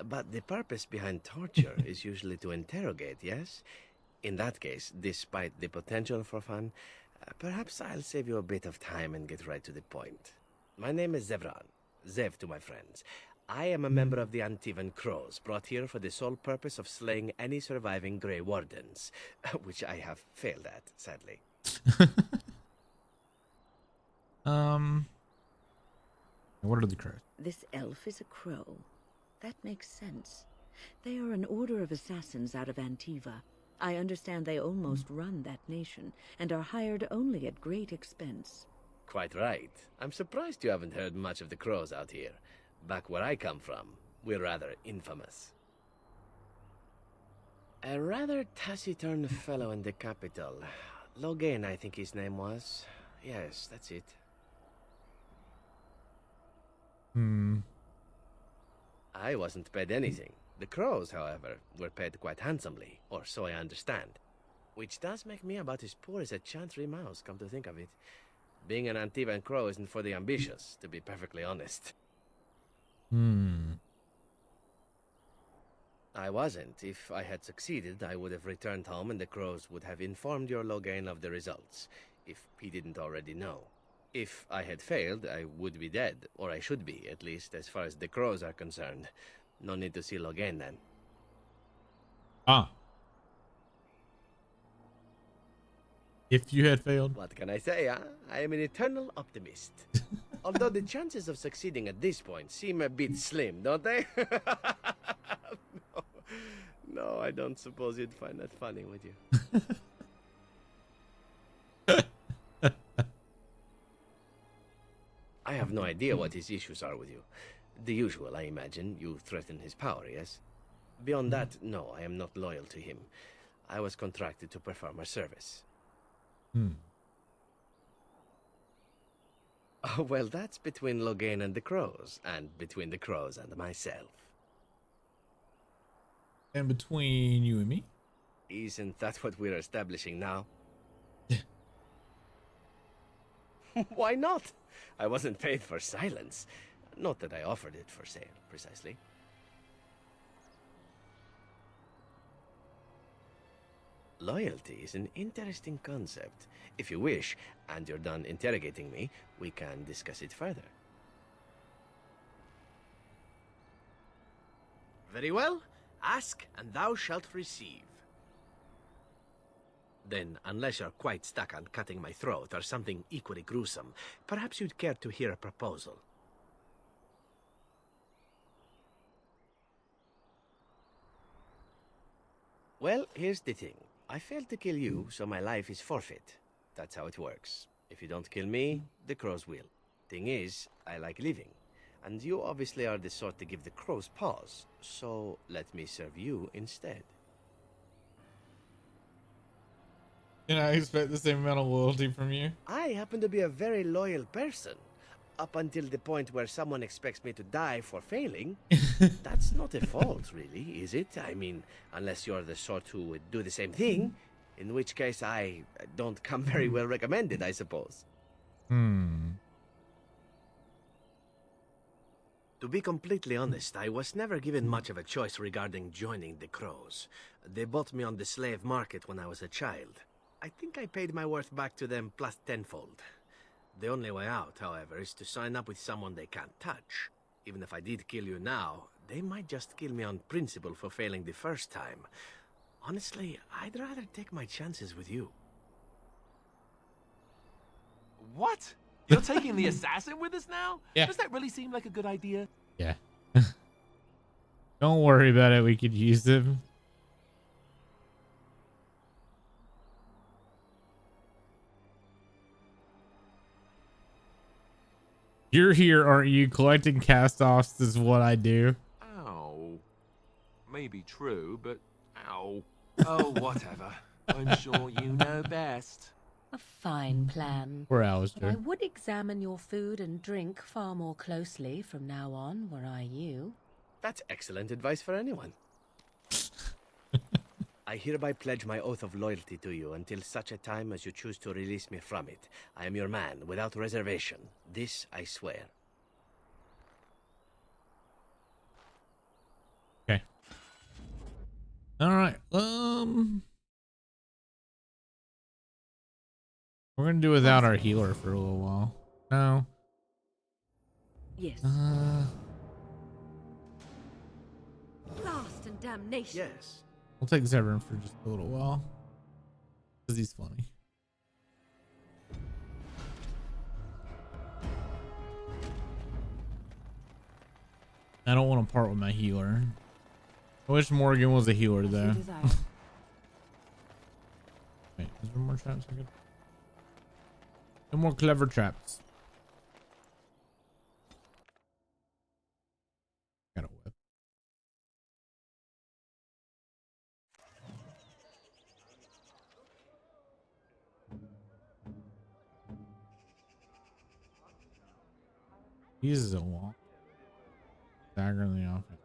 But the purpose behind torture is usually to interrogate, yes? In that case, despite the potential for fun, perhaps I'll save you a bit of time and get right to the point. My name is Zevran. Zev to my friends. I am a member of the Antivan Crows, brought here for the sole purpose of slaying any surviving Grey Wardens, which I have failed at, sadly. What are the crows? This elf is a crow. That makes sense. They are an order of assassins out of Antiva. I understand they almost run that nation, and are hired only at great expense. Quite right. I'm surprised you haven't heard much of the Crows out here. Back where I come from, we're rather infamous. A rather taciturn fellow in the capital. Logain, I think his name was. Yes, that's it. I wasn't paid anything. The Crows, however, were paid quite handsomely, or so I understand. Which does make me about as poor as a chantry mouse, come to think of it. Being an Antivan Crow isn't for the ambitious, to be perfectly honest. I wasn't. If I had succeeded, I would have returned home and the Crows would have informed your Logain of the results, if he didn't already know. If I had failed, I would be dead, or I should be, at least as far as the Crows are concerned. No need to see Logain then. If you had failed? What can I say, huh? I am an eternal optimist. Although the chances of succeeding at this point seem a bit slim, don't they? No, I don't suppose you'd find that funny, would you? I have no idea what his issues are with you. The usual, I imagine. You threaten his power, yes? Beyond that, no, I am not loyal to him. I was contracted to perform a service. Oh, well, that's between Loghain and the Crows, and between the Crows and myself. And between you and me? Isn't that what we're establishing now? Why not? I wasn't paid for silence. Not that I offered it for sale, precisely. Loyalty is an interesting concept. If you wish, and you're done interrogating me, we can discuss it further. Very well. Ask, and thou shalt receive. Then, unless you're quite stuck on cutting my throat or something equally gruesome, perhaps you'd care to hear a proposal. Well, here's the thing. I failed to kill you, so my life is forfeit. That's how it works. If you don't kill me, the Crows will. Thing is, I like living. And you obviously are the sort to give the Crows pause, so let me serve you instead. Can I expect the same amount of loyalty from you? I happen to be a very loyal person. Up until the point where someone expects me to die for failing. That's not a fault, really, is it? I mean, unless you're the sort who would do the same thing, in which case I don't come very well recommended, I suppose. To be completely honest, I was never given much of a choice regarding joining the Crows. They bought me on the slave market when I was a child. I think I paid my worth back to them plus tenfold. The only way out, however, is to sign up with someone they can't touch. Even if I did kill you now, they might just kill me on principle for failing the first time. Honestly, I'd rather take my chances with you. What? You're taking the assassin with us now? Yeah. Does that really seem like a good idea? Yeah. Don't worry about it. We could use them. You're here, aren't you? Collecting cast-offs is what I do. Ow. Maybe true, but ow. Oh, whatever. I'm sure you know best. A fine plan. Poor Alistair. But I would examine your food and drink far more closely from now on, were I you. That's excellent advice for anyone. I hereby pledge my oath of loyalty to you until such a time as you choose to release me from it. I am your man, without reservation. This I swear. Okay. All right. We're gonna do without our healer for a little while. No. Yes. Blast and damnation. Yes. We'll take Zevran for just a little while. Because he's funny. I don't want to part with my healer. I wish Morgan was a healer though. Wait, is there more traps I could? No more clever traps. Got a whip. He uses a wall. Dagger in the offense.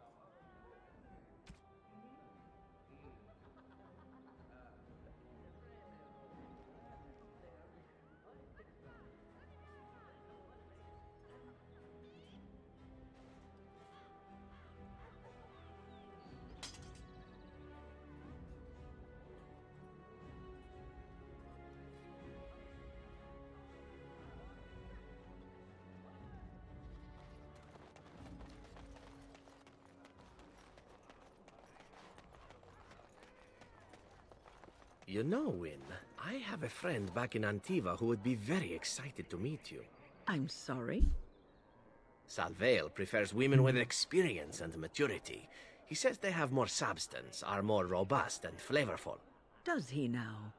You know, Wynne, I have a friend back in Antiva who would be very excited to meet you. I'm sorry? Salvail prefers women with experience and maturity. He says they have more substance, are more robust and flavorful. Does he now?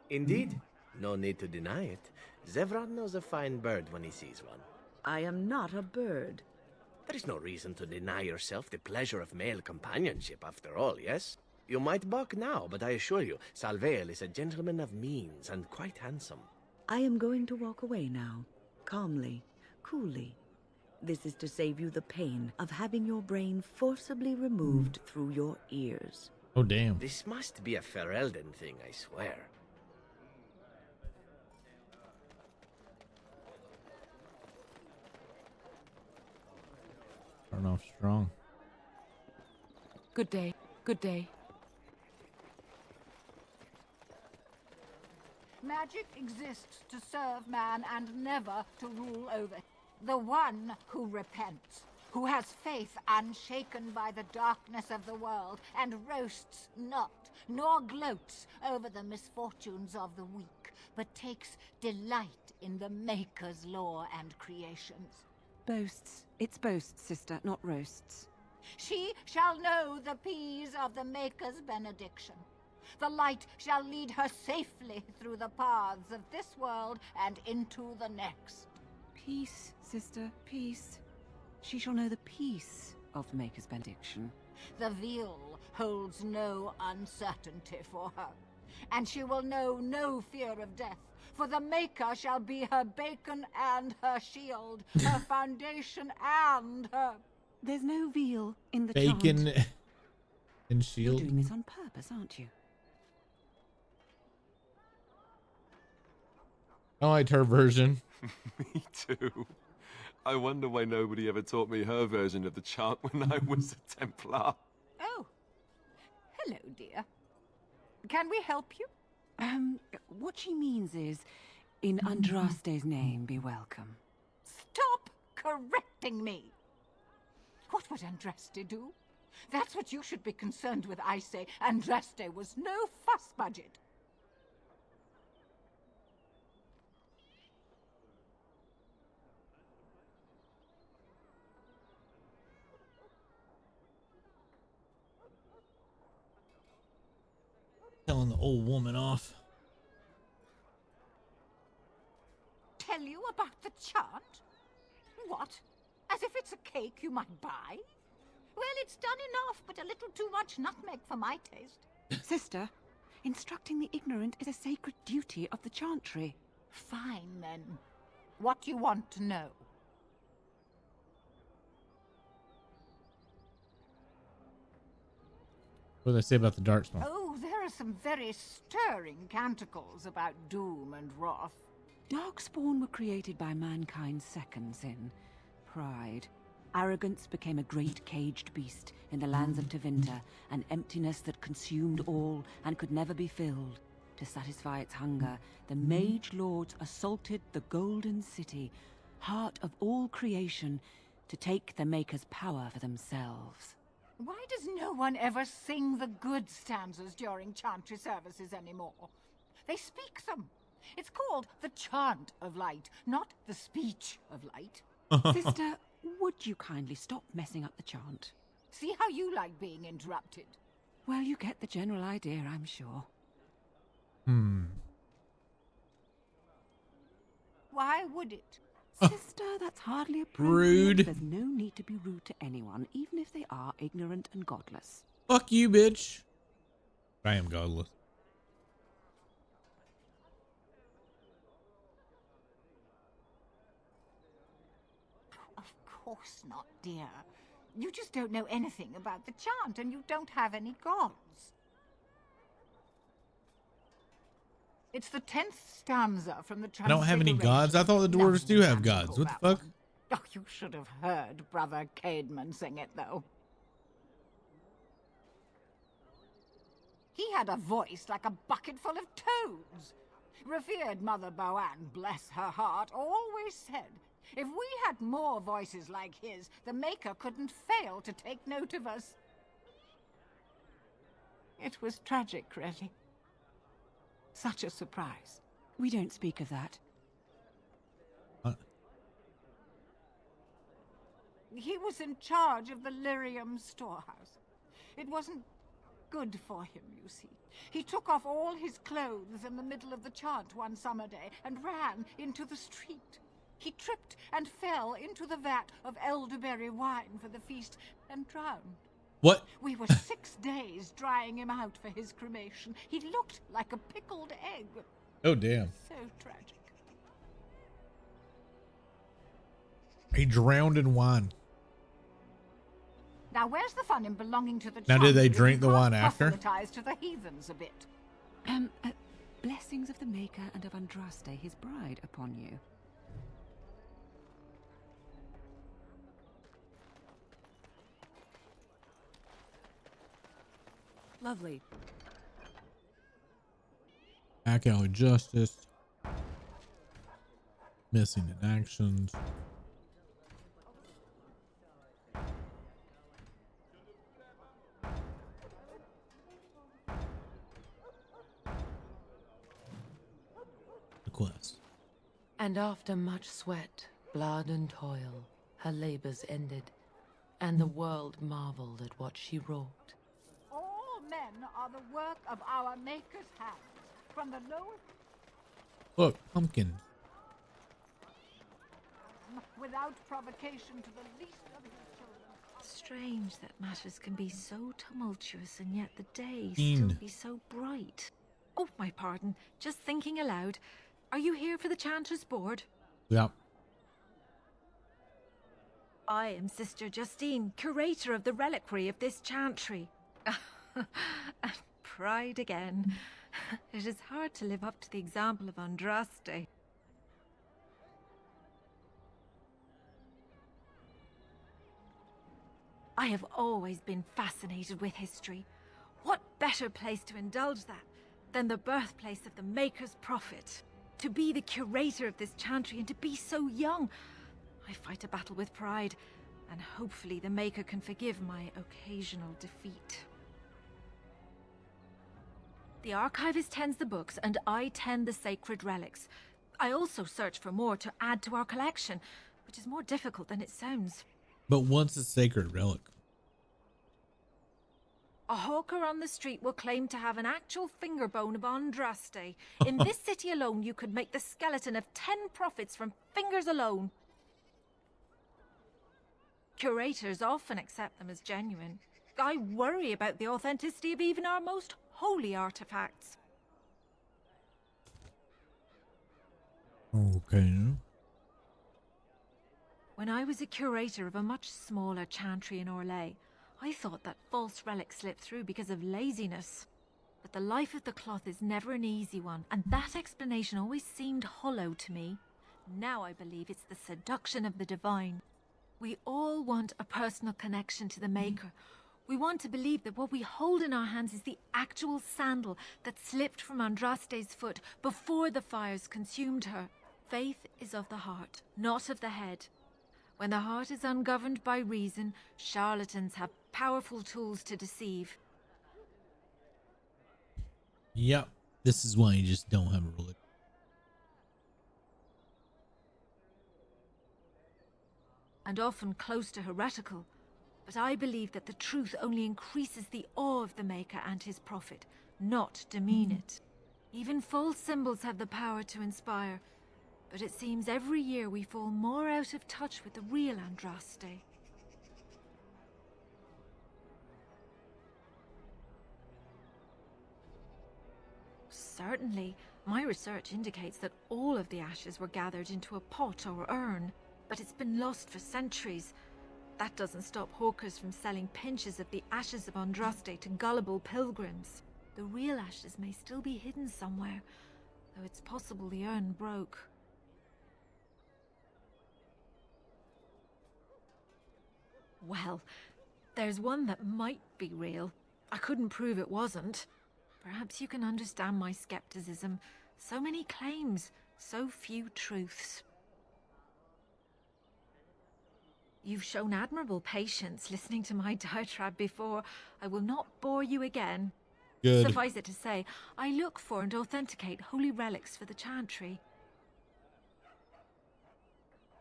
Indeed. No need to deny it. Zevran knows a fine bird when he sees one. I am not a bird. There is no reason to deny yourself the pleasure of male companionship, after all, yes? You might balk now, but I assure you, Salvail is a gentleman of means and quite handsome. I am going to walk away now, calmly, coolly. This is to save you the pain of having your brain forcibly removed through your ears. Oh, damn. This must be a Ferelden thing, I swear. Turn off strong. Good day. Good day. Magic exists to serve man and never to rule over. The one who repents, who has faith unshaken by the darkness of the world, and roasts not, nor gloats over the misfortunes of the weak, but takes delight in the Maker's law and creations. Boasts. It's boasts, sister, not roasts. She shall know the peace of the Maker's benediction. The light shall lead her safely through the paths of this world and into the next. Peace, sister, peace. She shall know the peace of the Maker's benediction. The veil holds no uncertainty for her, and she will know no fear of death, for the Maker shall be her bacon and her shield, her foundation and her... There's no veal in the bacon chant. and shield. You're doing this on purpose, aren't you? I liked her version. Me too. I wonder why nobody ever taught me her version of the chant when I was a Templar. Oh. Hello, dear. Can we help you? What she means is, in Andraste's name, be welcome. Stop correcting me! What would Andraste do? That's what you should be concerned with, I say. Andraste was no fuss budget. Telling the old woman off. Tell you about the chant? What? As if it's a cake you might buy? Well, it's done enough, but a little too much nutmeg for my taste. Sister, instructing the ignorant is a sacred duty of the chantry. Fine, then. What do you want to know? What do they say about the Darkspawn? Oh, there are some very stirring canticles about doom and wrath. Darkspawn were created by mankind's second sin, pride. Arrogance became a great caged beast in the lands of Tevinter, an emptiness that consumed all and could never be filled. To satisfy its hunger, the Mage Lords assaulted the Golden City, heart of all creation, to take the Maker's power for themselves. Why does no one ever sing the good stanzas during chantry services anymore? They speak them. It's called the chant of light, not the speech of light. Sister, would you kindly stop messing up the chant? See how you like being interrupted. Well, you get the general idea, I'm sure. Why would it? Sister, that's hardly appropriate. Rude. There's no need to be rude to anyone, even if they are ignorant and godless. Fuck you, bitch. I am godless. Of course not, dear. You just don't know anything about the chant, and you don't have any gods. It's the 10th stanza from the I don't have any gods. I thought the dwarves do have gods. What the fuck? Oh, you should have heard Brother Caedmon sing it, though. He had a voice like a bucket full of toads. Revered Mother Boanne, bless her heart, always said, if we had more voices like his, the Maker couldn't fail to take note of us. It was tragic, really. Such a surprise. We don't speak of that. He was in charge of the lyrium storehouse. It wasn't good for him, you see. He took off all his clothes in the middle of the chant one summer day and ran into the street. He tripped and fell into the vat of elderberry wine for the feast and drowned. What? We were 6 days drying him out for his cremation. He looked like a pickled egg. Oh, damn. So tragic. He drowned in wine. Now, where's the fun in belonging to the Now, did they chant if drink you the can't wine after? proselytize to the heathens a bit? Blessings of the Maker and of Andraste, his bride, upon you. Lovely. Back alley justice. Missing in actions. The quest. And after much sweat, blood and toil, her labors ended, and the world marveled at what she wrought. All men are the work of our Maker's hands, from the lowest Look, pumpkin. without provocation to the least of his children. Strange that matters can be so tumultuous and yet the day Keen. still be so bright. Oh, my pardon. Just thinking aloud. Are you here for the Chanter's Board? Yep. I am Sister Justine, curator of the reliquary of this chantry. And pride again. It is hard to live up to the example of Andraste. I have always been fascinated with history. What better place to indulge that than the birthplace of the Maker's prophet? To be the curator of this chantry and to be so young. I fight a battle with pride, and hopefully the Maker can forgive my occasional defeat. The archivist tends the books, and I tend the sacred relics. I also search for more to add to our collection, which is more difficult than it sounds. But what's a sacred relic? A hawker on the street will claim to have an actual finger bone of Andraste. In this city alone, you could make the skeleton of 10 prophets from fingers alone. Curators often accept them as genuine. I worry about the authenticity of even our most holy artifacts. Okay. When I was a curator of a much smaller chantry in Orlais, I thought that false relics slipped through because of laziness. But the life of the cloth is never an easy one, and that explanation always seemed hollow to me. Now I believe it's the seduction of the divine. We all want a personal connection to the Maker. We want to believe that what we hold in our hands is the actual sandal that slipped from Andraste's foot before the fires consumed her. Faith is of the heart, not of the head. When the heart is ungoverned by reason, charlatans have powerful tools to deceive. Yep. This is why you just don't have a religion. And often close to heretical. But I believe that the truth only increases the awe of the Maker and his prophet, not demean it. Even false symbols have the power to inspire, but it seems every year we fall more out of touch with the real Andraste. Certainly, my research indicates that all of the ashes were gathered into a pot or urn, but it's been lost for centuries. That doesn't stop hawkers from selling pinches of the ashes of Andraste to gullible pilgrims. The real ashes may still be hidden somewhere, though it's possible the urn broke. Well, there's one that might be real. I couldn't prove it wasn't. Perhaps you can understand my skepticism. So many claims, so few truths. You've shown admirable patience listening to my diatribe before. I will not bore you again. Good. Suffice it to say, I look for and authenticate holy relics for the chantry.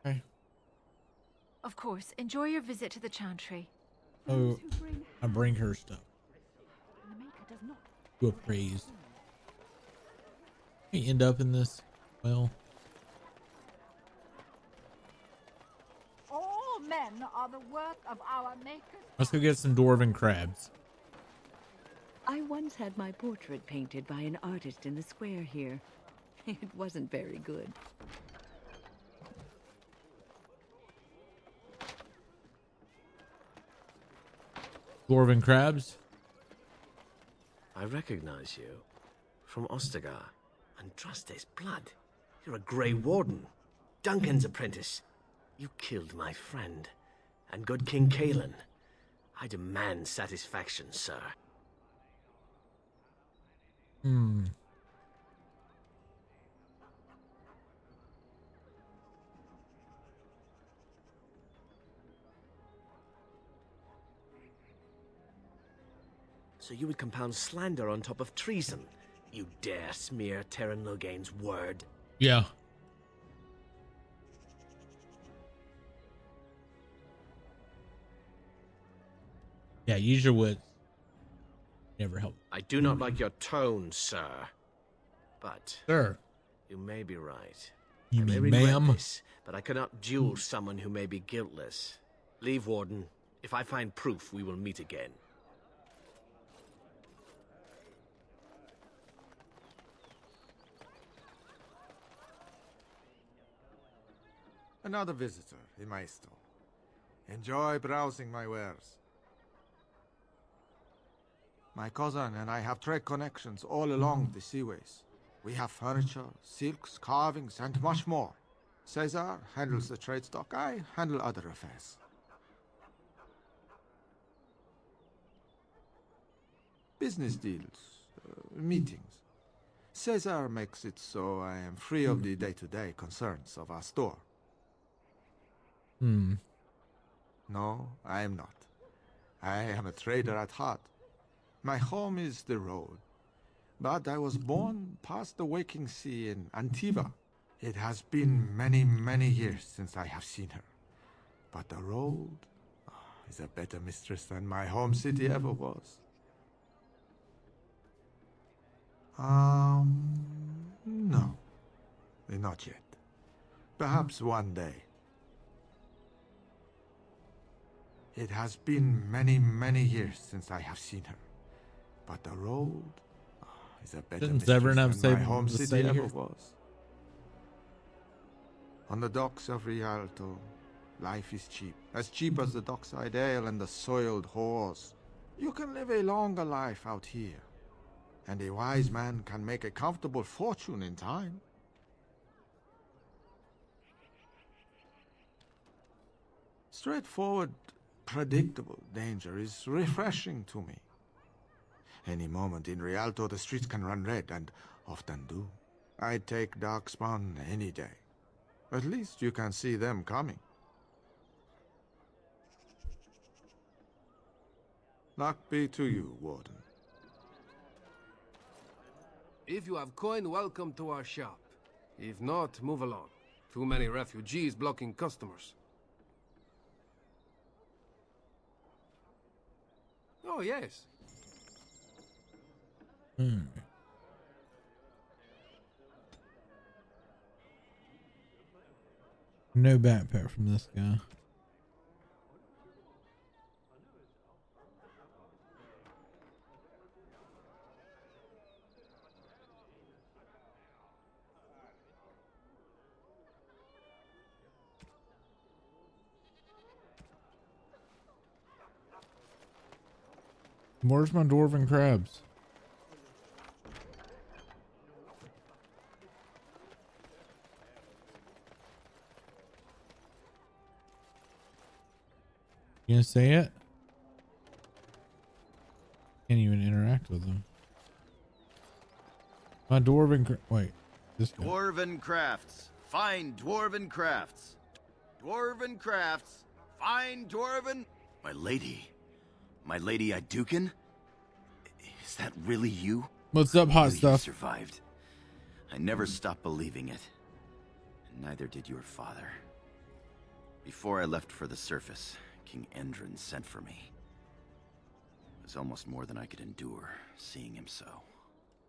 Okay. Of course. Enjoy your visit to the Chantry. Oh, I bring her stuff. To appraise. We end up in this well. All men are the work of our makers. Let's go get some dwarven crabs. I once had my portrait painted by an artist in the square here. It wasn't very good. Dwarven crabs? I recognize you. From Ostagar. Andraste's blood. You're a Grey Warden. Duncan's apprentice. You killed my friend. And good King Kalen. I demand satisfaction, sir. So you would compound slander on top of treason? You dare smear Terran Loghain's word? Yeah. Yeah, use your wits. Never help. I do not like your tone, sir. But... Sir. You may be right. You I may mean regret ma'am? this, but I cannot duel someone who may be guiltless. Leave, Warden. If I find proof, we will meet again. Another visitor in my store. Enjoy browsing my wares. My cousin and I have trade connections all along the seaways. We have furniture, silks, carvings, and much more. Caesar handles the trade stock. I handle other affairs. Business deals, meetings. Caesar makes it so I am free of the day-to-day concerns of our store. No, I am not. I am a trader at heart. My home is the road. But I was born past the waking sea in Antiva. It has been many, many years since I have seen her. But the road is a better mistress than my home city ever was. No. Not yet. Perhaps one day. It has been many, many years since I have seen her. But the road is a better Didn't mistress Zevran have than my said home the city same ever here? was. On the docks of Rialto, life is cheap. As cheap as the dockside ale and the soiled whores. You can live a longer life out here. And a wise man can make a comfortable fortune in time. Straightforward, predictable danger is refreshing to me. Any moment in Rialto, the streets can run red, and often do. I'd take Darkspawn any day. At least you can see them coming. Luck be to you, Warden. If you have coin, welcome to our shop. If not, move along. Too many refugees blocking customers. Oh, yes. No backpack from this guy. Where's my dwarven crabs? You gonna say it? Can't even interact with them. My dwarven wait, this guy. Dwarven crafts. Fine dwarven crafts. Dwarven crafts. Fine dwarven. My lady. My lady Iduken? Is that really you? What's up, hot You stuff? survived. I never stopped believing it. And neither did your father. Before I left for the surface, King Endron sent for me. It was almost more than I could endure, seeing him so.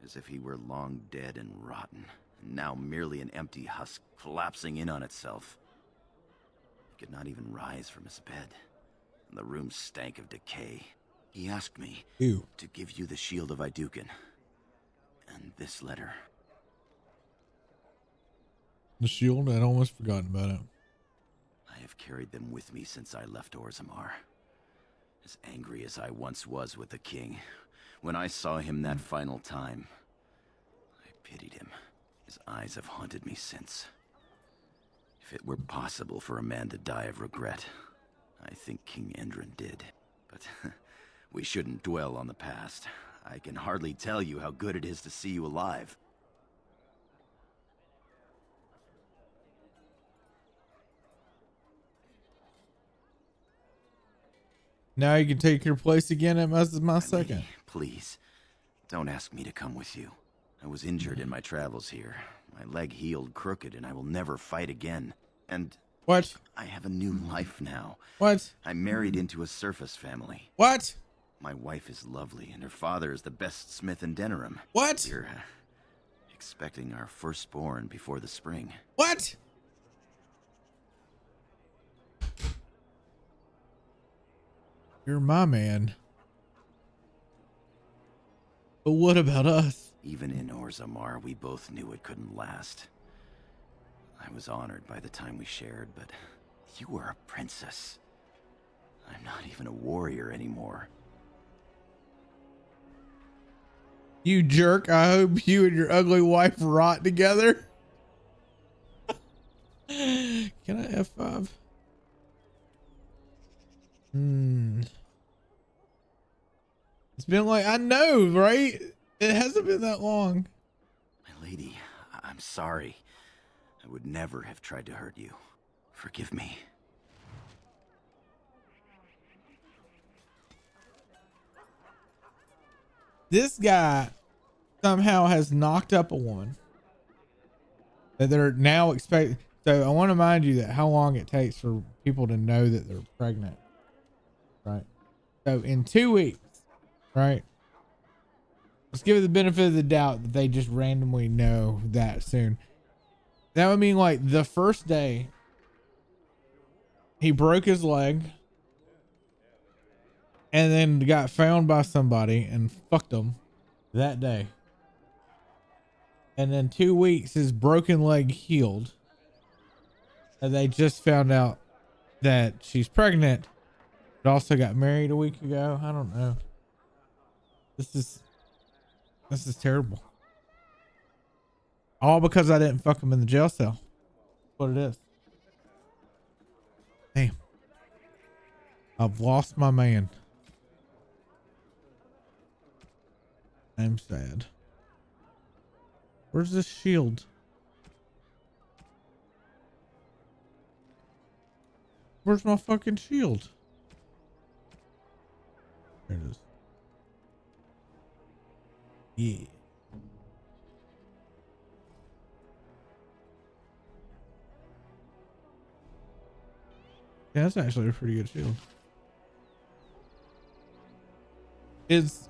As if he were long dead and rotten, and now merely an empty husk collapsing in on itself. He could not even rise from his bed, and the room stank of decay. He asked me to give you the shield of Iduken, and this letter. The shield? I'd almost forgotten about it. I have carried them with me since I left Orzammar. As angry as I once was with the king, when I saw him that final time, I pitied him. His eyes have haunted me since. If it were possible for a man to die of regret, I think King Endron did. But we shouldn't dwell on the past. I can hardly tell you how good it is to see you alive. Now you can take your place again at my second. Please, don't ask me to come with you. I was injured in my travels here. My leg healed crooked and I will never fight again. And... What? I have a new life now. What? I married into a surface family. What? My wife is lovely and her father is the best smith in Denerim. What? We're expecting our firstborn before the spring. What? You're my man. But what about us? Even in Orzammar, we both knew it couldn't last. I was honored by the time we shared, but you were a princess. I'm not even a warrior anymore. You jerk. I hope you and your ugly wife rot together. Can I F5? It's been like, I know, right? It hasn't been that long. My lady, I'm sorry. I would never have tried to hurt you. Forgive me. This guy somehow has knocked up a woman that they're now expecting. So I want to remind you that how long it takes for people to know that they're pregnant, right? So in 2 weeks, right? Let's give it the benefit of the doubt that they just randomly know that soon. That would mean like the first day he broke his leg and then got found by somebody and fucked him that day. And then 2 weeks his broken leg healed. And they just found out that she's pregnant, but also got married a week ago. I don't know. This is terrible. All because I didn't fuck him in the jail cell. That's what it is. Damn. I've lost my man. I'm sad. Where's this shield? Where's my fucking shield? There it is. Yeah. Yeah, that's actually a pretty good shield.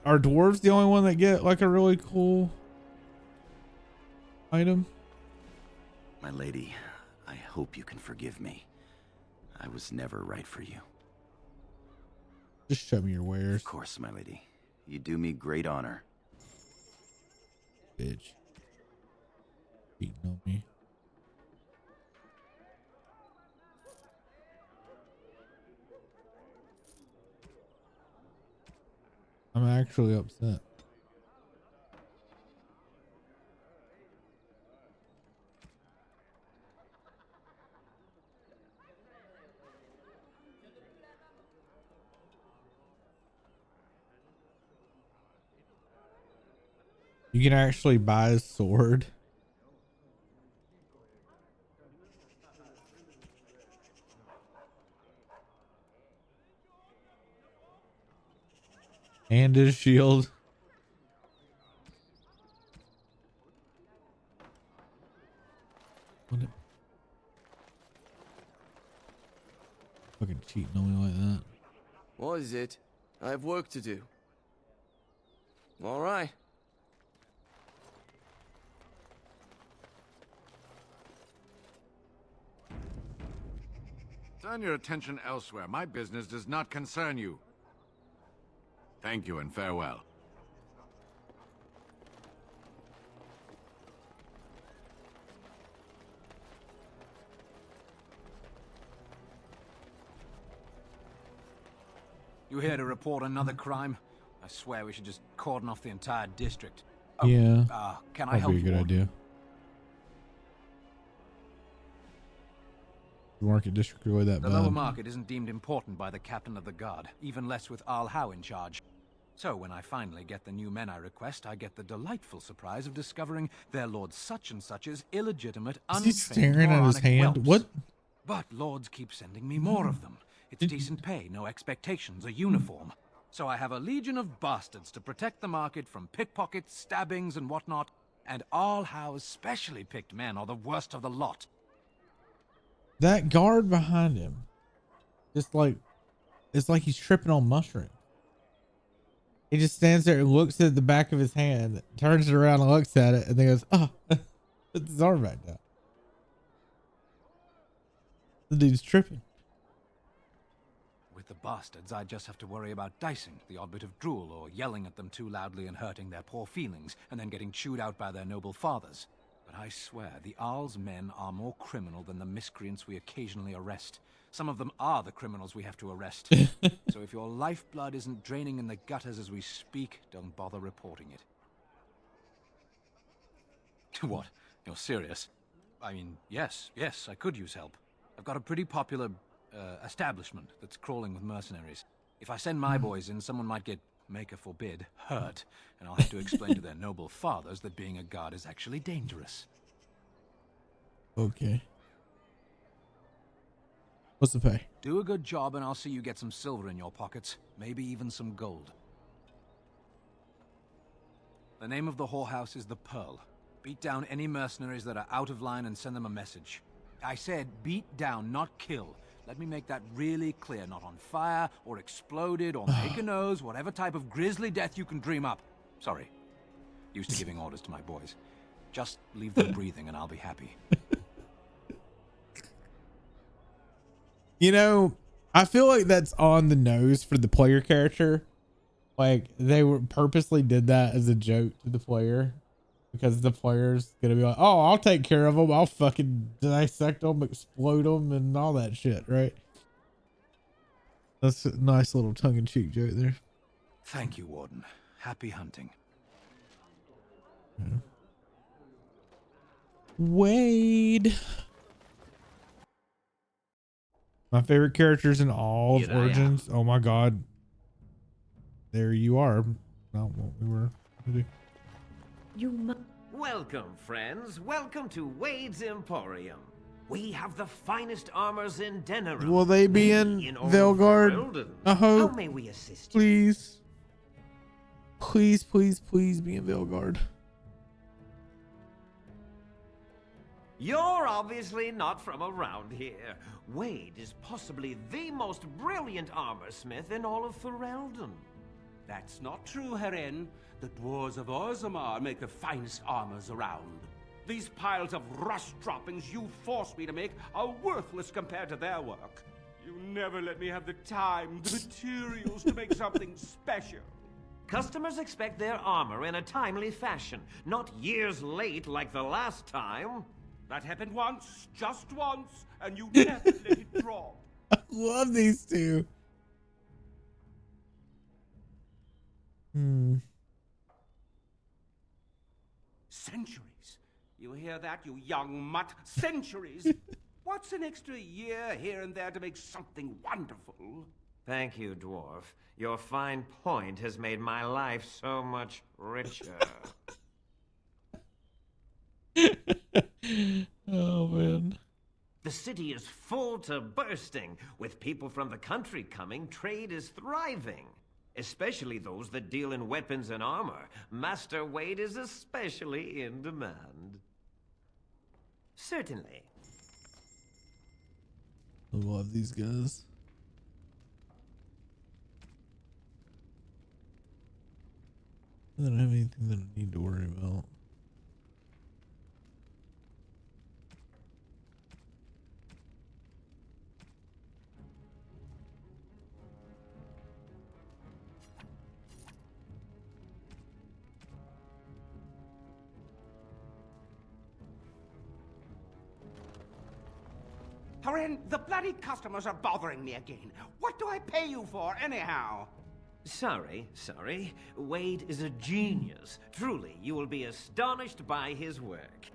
Are dwarves the only one that get like a really cool item? My lady, I hope you can forgive me. I was never right for you. Just show me your wares. Of course, my lady. You do me great honor. Bitch. Beating on me. I'm actually upset. You can actually buy a sword. And his shield. Fucking cheating on me like that. What is it? I have work to do. All right. Turn your attention elsewhere. My business does not concern you. Thank you and farewell. You here to report another crime? I swear we should just cordon off the entire district. Oh, Yeah. Can I help That'd be a you? good idea. The market district really that The bad. lower market isn't deemed important by the captain of the guard, even less with Al Howe in charge. So when I finally get the new men I request, I get the delightful surprise of discovering their Lord Such-and-Such's illegitimate, Is he untrained, staring at his moronic hand? whelps. What? But lords keep sending me more of them. It's decent pay, no expectations, a uniform. So I have a legion of bastards to protect the market from pickpockets, stabbings, and whatnot. And Al Howe's specially picked men are the worst of the lot. That guard behind him, just like, it's like he's tripping on mushrooms. He just stands there and looks at the back of his hand, turns it around and looks at it, and then goes, "Oh, puts his arm back down." The dude's tripping. With the bastards, I just have to worry about dicing, the odd bit of drool, or yelling at them too loudly and hurting their poor feelings, and then getting chewed out by their noble fathers. But I swear, the Arl's men are more criminal than the miscreants we occasionally arrest. Some of them are the criminals we have to arrest. So if your lifeblood isn't draining in the gutters as we speak, don't bother reporting it. What? You're serious? I mean, yes, I could use help. I've got a pretty popular establishment that's crawling with mercenaries. If I send my boys in, someone might get, maker forbid, hurt, and I'll have to explain to their noble fathers that being a guard is actually dangerous. Okay. What's the pay? Do a good job and I'll see you get some silver in your pockets, maybe even some gold. The name of the whorehouse is the Pearl. Beat down any mercenaries that are out of line and send them a message. I said beat down, not kill. Let me make that really clear. Not on fire, or exploded, or make a nose, whatever type of grisly death you can dream up. Sorry. Used to giving orders to my boys. Just leave them breathing and I'll be happy. You know, I feel like that's on the nose for the player character. Like, they were purposely did that as a joke to the player. Because the player's gonna be like, "Oh, I'll take care of them. I'll fucking dissect them, explode them, and all that shit," right? That's a nice little tongue-in-cheek joke there. Thank you, Warden. Happy hunting. Yeah. Wade. My favorite characters in all of Origins. Oh my god. There you are. Not what we were gonna do. Welcome, friends. Welcome to Wade's Emporium. We have the finest armors in Denerim. Will they be in Veilguard? I hope. How may we assist you? Please. Please, please, please be in Veilguard. You're obviously not from around here. Wade is possibly the most brilliant armor smith in all of Ferelden. That's not true, Herin. The dwarves of Orzammar make the finest armors around. These piles of rust droppings you force me to make are worthless compared to their work. You never let me have the time, the materials to make something special. Customers expect their armor in a timely fashion, not years late like the last time. That happened once, just once, and you never let it drop. I love these two. Centuries. You hear that, you young mutt? Centuries! What's an extra year here and there to make something wonderful? Thank you, dwarf. Your fine point has made my life so much richer. Oh, man. The city is full to bursting. With people from the country coming, trade is thriving. Especially those that deal in weapons and armor. Master Wade is especially in demand. Certainly. I love these guys. I don't have anything that I need to worry about. Haren, the bloody customers are bothering me again. What do I pay you for, anyhow? Sorry. Wade is a genius. Truly, you will be astonished by his work.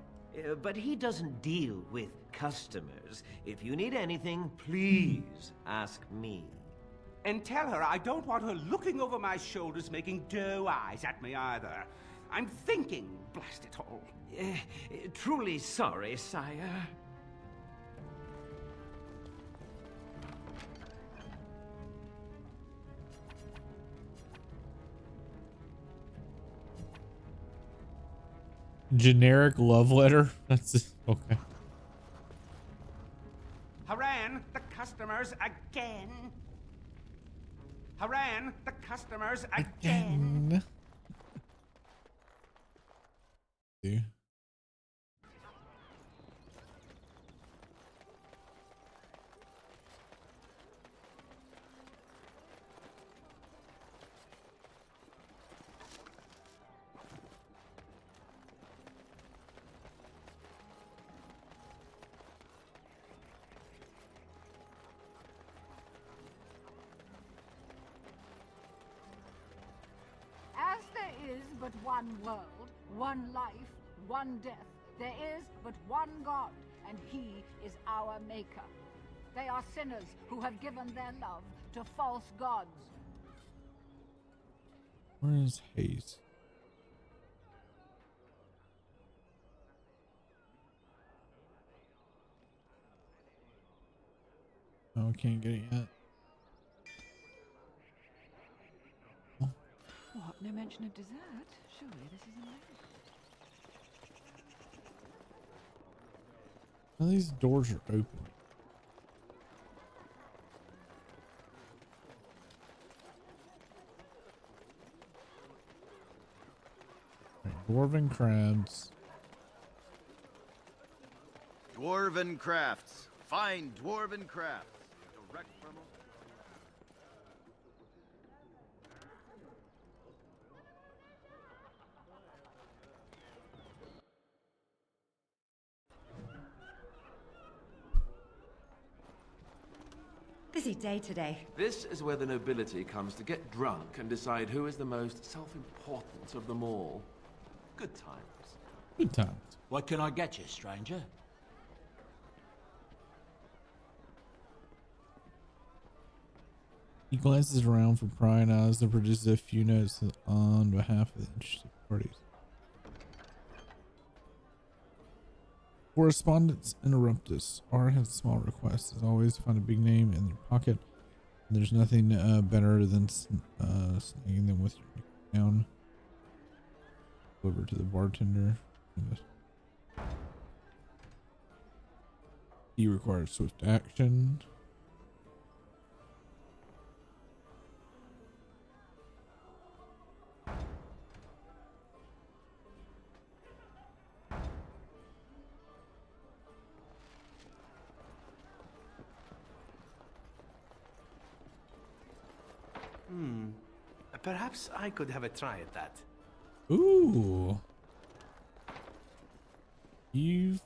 But he doesn't deal with customers. If you need anything, please ask me. And tell her I don't want her looking over my shoulders making doe eyes at me either. I'm thinking, blast it all. Truly sorry, sire. Generic love letter? That's okay. Haren, the customers again. Haren, the customers again. See? As there is but one world, one life, one death, there is but one God, and he is our maker. They are sinners who have given their love to false gods. Where is Hayes? Oh, I can't get it yet. What? No mention of dessert? Surely this isn't it. Well, these doors are open. Right, dwarven crabs. Dwarven crafts. Fine dwarven crafts. Direct from... Busy day today. This is where the nobility comes to get drunk and decide who is the most self-important of them all. Good times. Good times. What can I get you, stranger? He glances around for prying eyes and produces a few notes on behalf of the interested parties. Correspondence interrupt us. R has a small request. As always, find a big name in their pocket. And there's nothing better than snagging them with your down. Deliver to the bartender. He requires swift action. Perhaps I could have a try at that. Ooh. You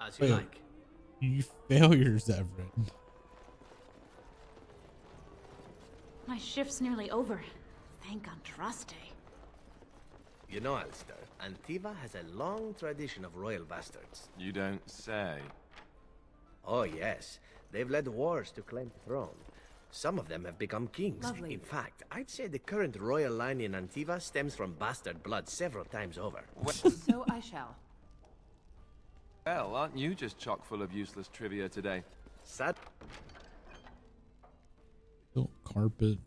As you like. You failures, Everett. My shift's nearly over. Thank Andraste. You know, Alistair, Antiva has a long tradition of royal bastards. You don't say. Oh, yes. They've led wars to claim the throne. Some of them have become kings. Lovely. In fact, I'd say the current royal line in Antiva stems from bastard blood several times over. So I shall. Well, aren't you just chock full of useless trivia today? Sadly, Carpet.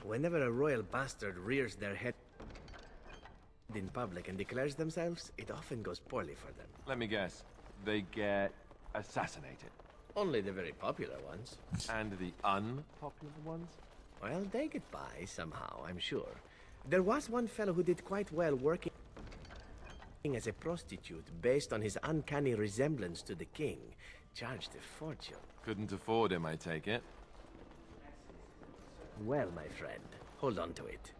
whenever a royal bastard rears their head in public and declares themselves, it often goes poorly for them. Let me guess. They get assassinated. Only the very popular ones. And the unpopular ones? Well, they get by somehow, I'm sure. There was one fellow who did quite well working as a prostitute based on his uncanny resemblance to the king. Charged a fortune. Couldn't afford him, I take it. Well, my friend, hold on to it.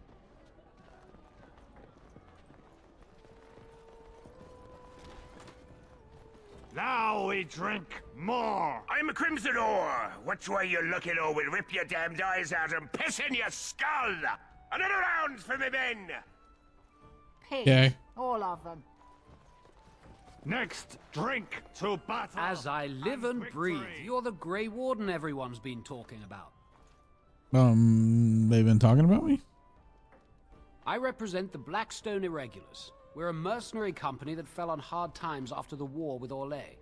Now we drink more. I'm a Crimson Ore. Which way you looking, or we'll rip your damned eyes out and piss in your skull. Another round for me men. Pigs, Okay. all of them. Next, drink to battle. As I live and breathe, you're the Grey Warden everyone's been talking about. They've been talking about me? I represent the Blackstone Irregulars. We're a mercenary company that fell on hard times after the war with Orlais.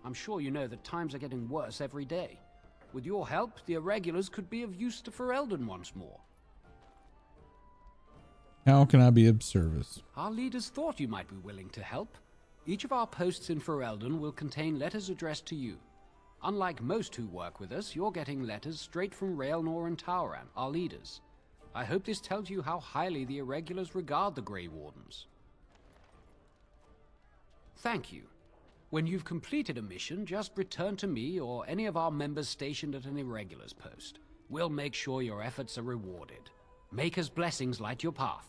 I'm sure you know that times are getting worse every day. With your help, the Irregulars could be of use to Ferelden once more. How can I be of service? Our leaders thought you might be willing to help. Each of our posts in Ferelden will contain letters addressed to you. Unlike most who work with us, you're getting letters straight from Raelnor and Tauran, our leaders. I hope this tells you how highly the Irregulars regard the Grey Wardens. Thank you. When you've completed a mission, just return to me or any of our members stationed at an Irregulars post. We'll make sure your efforts are rewarded. Maker's blessings light your path.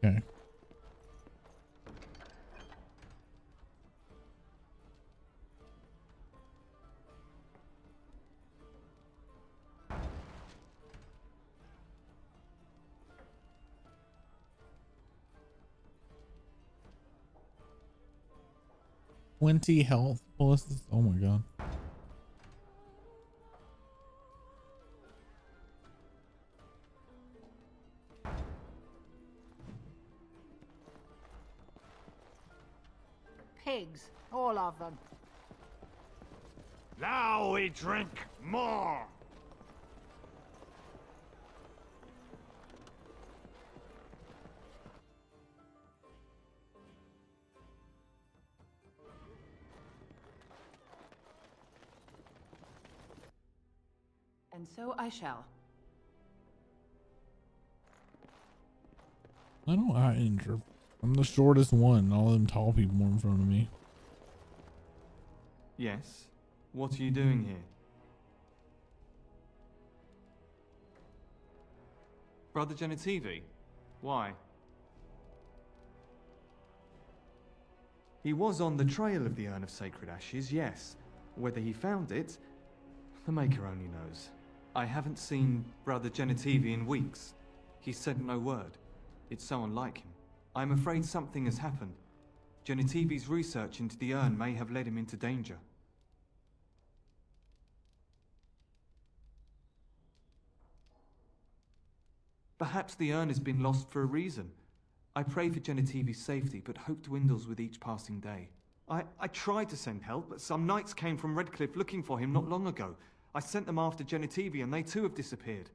Okay. $20 health plus. Oh my god. Pigs, all of them. Now we drink more. And so I shall. I don't injure. I'm the shortest one. All them tall people are in front of me. Yes. What are you doing here? Brother Genitivi? Why? He was on the trail of the Urn of Sacred Ashes, yes. Whether he found it, the Maker only knows. I haven't seen Brother Genitivi in weeks. He sent no word. It's so unlike him. I'm afraid something has happened. Genitivi's research into the urn may have led him into danger. Perhaps the urn has been lost for a reason. I pray for Genitivi's safety, but hope dwindles with each passing day. I tried to send help, but some knights came from Redcliffe looking for him not long ago. I sent them after Genitivi, and they too have disappeared.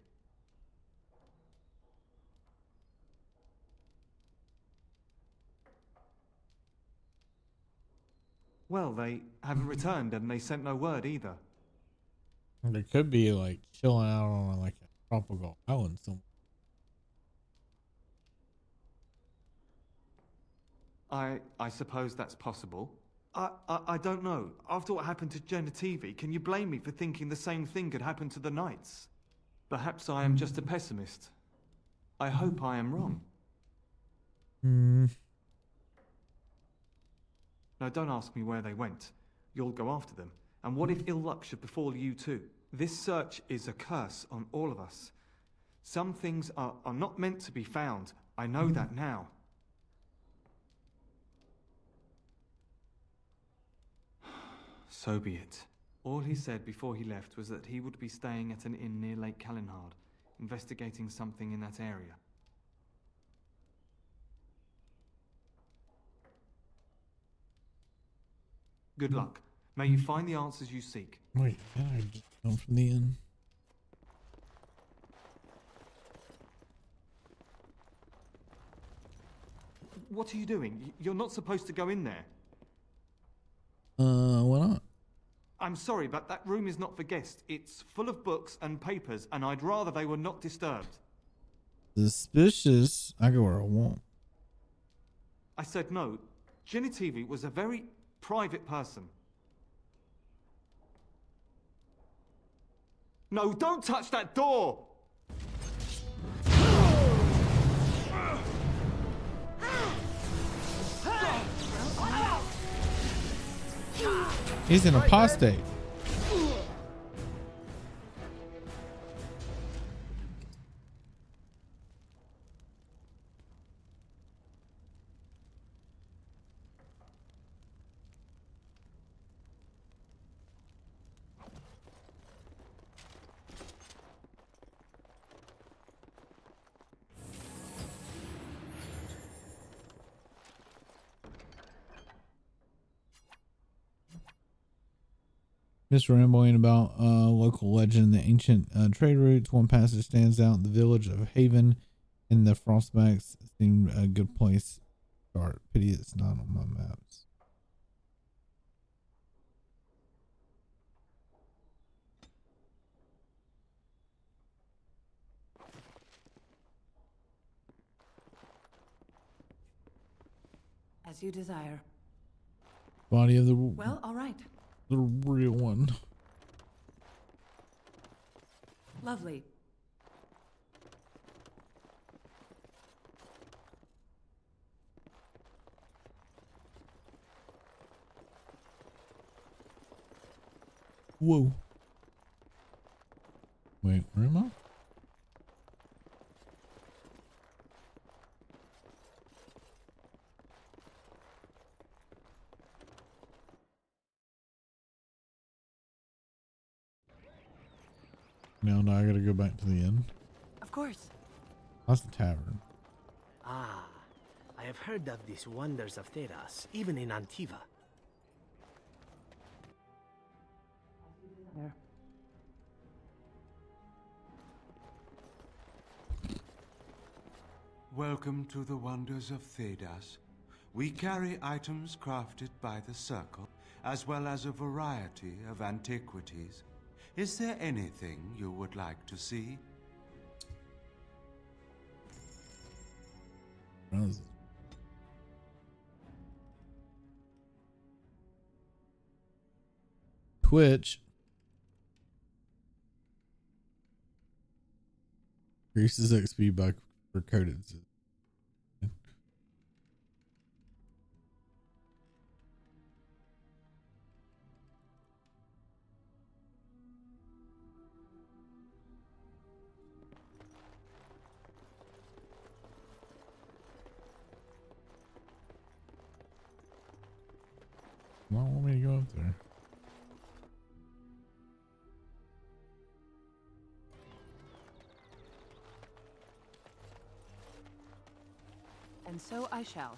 Well, they haven't returned, and they sent no word either. They could be like chilling out on like a tropical island somewhere. I suppose that's possible. I don't know. After what happened to Genitivi, can you blame me for thinking the same thing could happen to the knights? Perhaps I am just a pessimist. I hope I am wrong. Now don't ask me where they went. You'll go after them. And what if ill luck should befall you too? This search is a curse on all of us. Some things are not meant to be found. I know that now. So be it. All he said before he left was that he would be staying at an inn near Lake Calenhard, investigating something in that area. Good luck. May you find the answers you seek. Wait, can I just come from the inn? What are you doing? You're not supposed to go in there. Why not? I'm sorry, but that room is not for guests. It's full of books and papers, and I'd rather they were not disturbed. Suspicious. I go where I want. I said no. Genitivi was a very private person. No, don't touch that door! He's an apostate. Just rambling about local legend, the ancient trade routes. One passage stands out in the village of Haven, and the Frostbacks seem a good place to start. Pity it's not on my maps. As you desire. Body of the Well, all right. the real one. Lovely. Whoa. Wait, where am I? Now I gotta go back to the inn. Of course. That's the tavern. Ah, I have heard of these wonders of Thedas, even in Antiva. There. Welcome to the wonders of Thedas. We carry items crafted by the Circle, as well as a variety of antiquities. Is there anything you would like to see? Twitch. Increases XP by for coded. Why don't want me to go up there? And so I shall.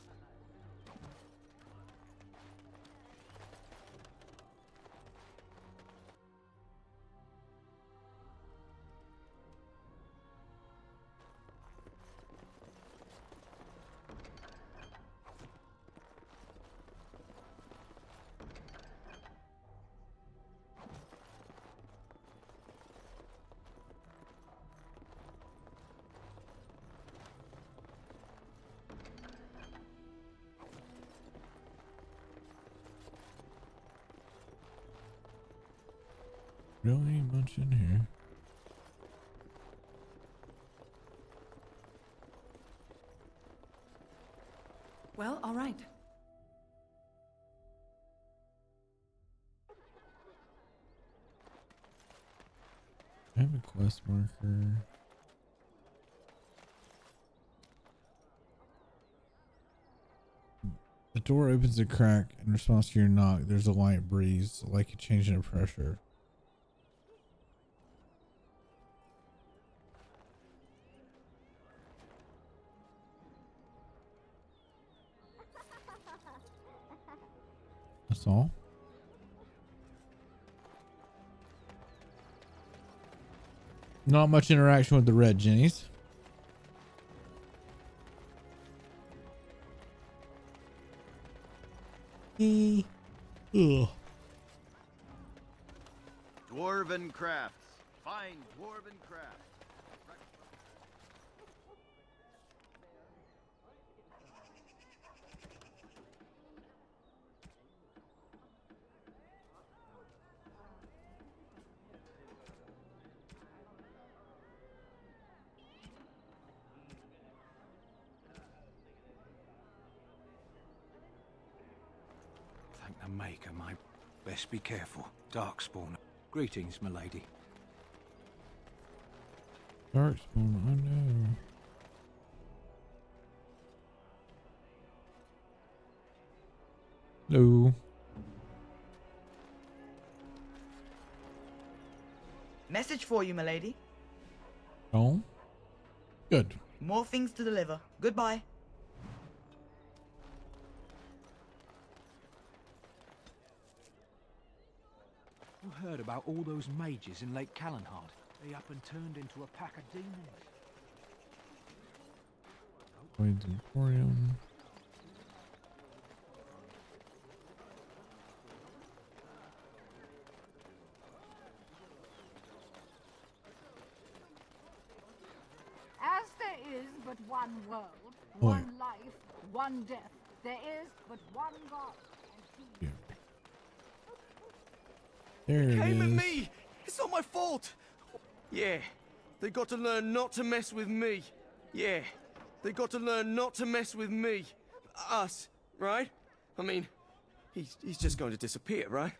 Really ain't much in here. Well, all right. I have a quest marker. The door opens a crack in response to your knock. There's a light breeze, like a change in pressure. That's all. Not much interaction with the red jennies. Ugh. Dwarven crafts. Fine dwarven crafts. Thank the Maker, my... Best be careful. Darkspawn. Greetings, milady. Darkspawn, I know. Hello. Message for you, milady. Oh. Good. More things to deliver. Goodbye. You heard about all those mages in Lake Callanhard? They up and turned into a pack of demons. Wayne's Emporium. As there is but one world, Oh, one life, one death, there is but one God. Yeah. There it Came at is. me! It's not my fault! Yeah, they got to learn not to mess with me. Yeah, they got to learn not to mess with me. Us, right? I mean, he's just going to disappear, right?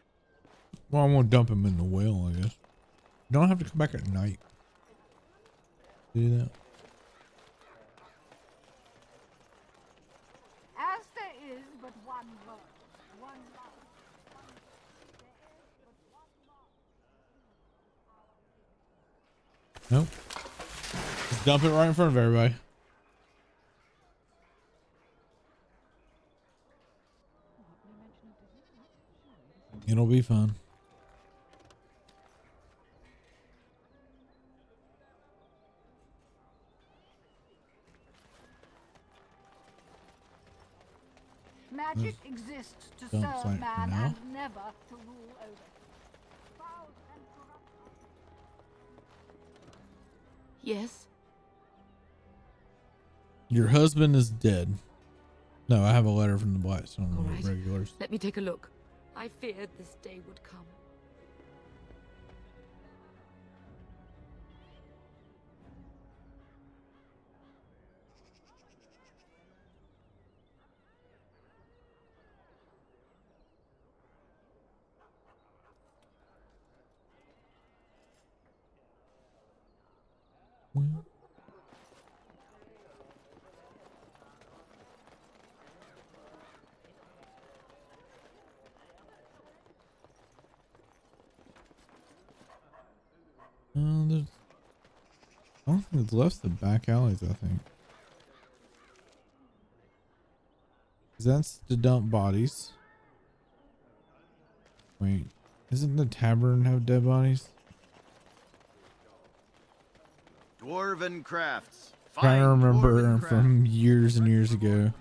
Well, I won't dump him in the well, I guess. You don't have to come back at night. Do that. As there is but one world, one life, one death, there is but one God. Nope. Just dump it right in front of everybody. It'll be fun. Magic exists to Dump serve site for man now. and never to rule over. Foul and corrupt. Yes? Your husband is dead. No, I have a letter from the Blackstone All right. regulars. Let me take a look. I feared this day would come. There's, I don't think it's left the back alleys, I think. 'Cause that's to dump bodies. Wait, doesn't the tavern have dead bodies? Dwarven crafts. Trying to Fine remember dwarven from years and years ago.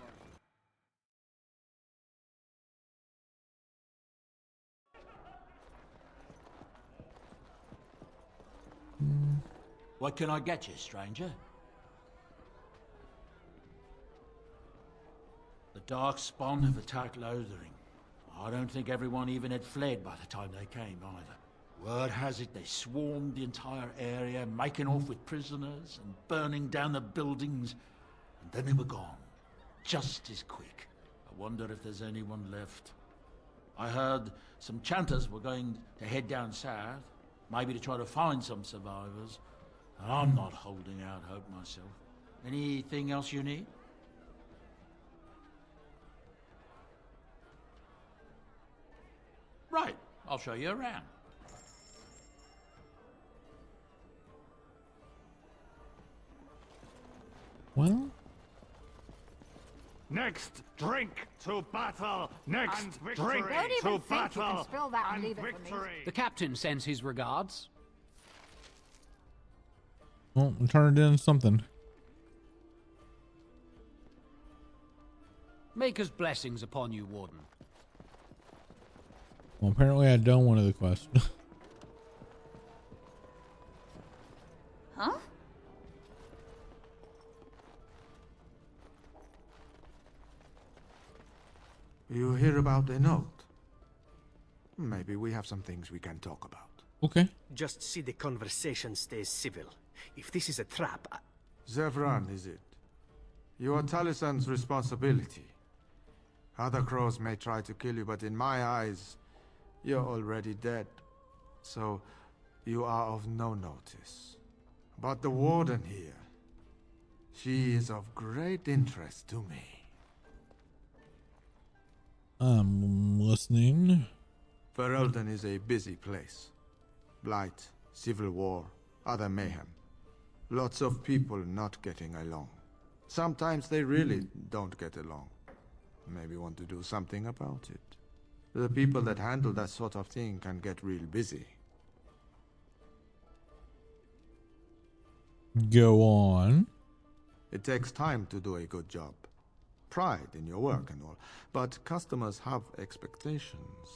What can I get you, stranger? The Darkspawn have attacked Lothering. I don't think everyone even had fled by the time they came either. Word has it they swarmed the entire area, making off with prisoners and burning down the buildings, and then they were gone. Just as quick. I wonder if there's anyone left. I heard some chanters were going to head down south, maybe to try to find some survivors. I'm not holding out hope myself. Anything else you need? Right, I'll show you around. Well, Next, drink to battle. Next, And drink Don't even to think you can battle. spill that and And leave it for me. victory. The captain sends his regards. well, I'm turning it into something. Maker's blessings upon you, Warden. Well, apparently I done one of the quests. Huh? You hear about the note? Maybe we have some things we can talk about. Okay. Just see the conversation stays civil. If this is a trap, Zevran, is it? You are Talisan's responsibility. Other crows may try to kill you, but in my eyes, you're already dead. So, you are of no notice. But the warden here, she is of great interest to me. I'm listening. Ferelden is a busy place. Blight, civil war, other mayhem. Lots of people not getting along. Sometimes they really don't get along. Maybe want to do something about it. The people that handle that sort of thing can get real busy. Go on. It takes time to do a good job. Pride in your work and all. But customers have expectations.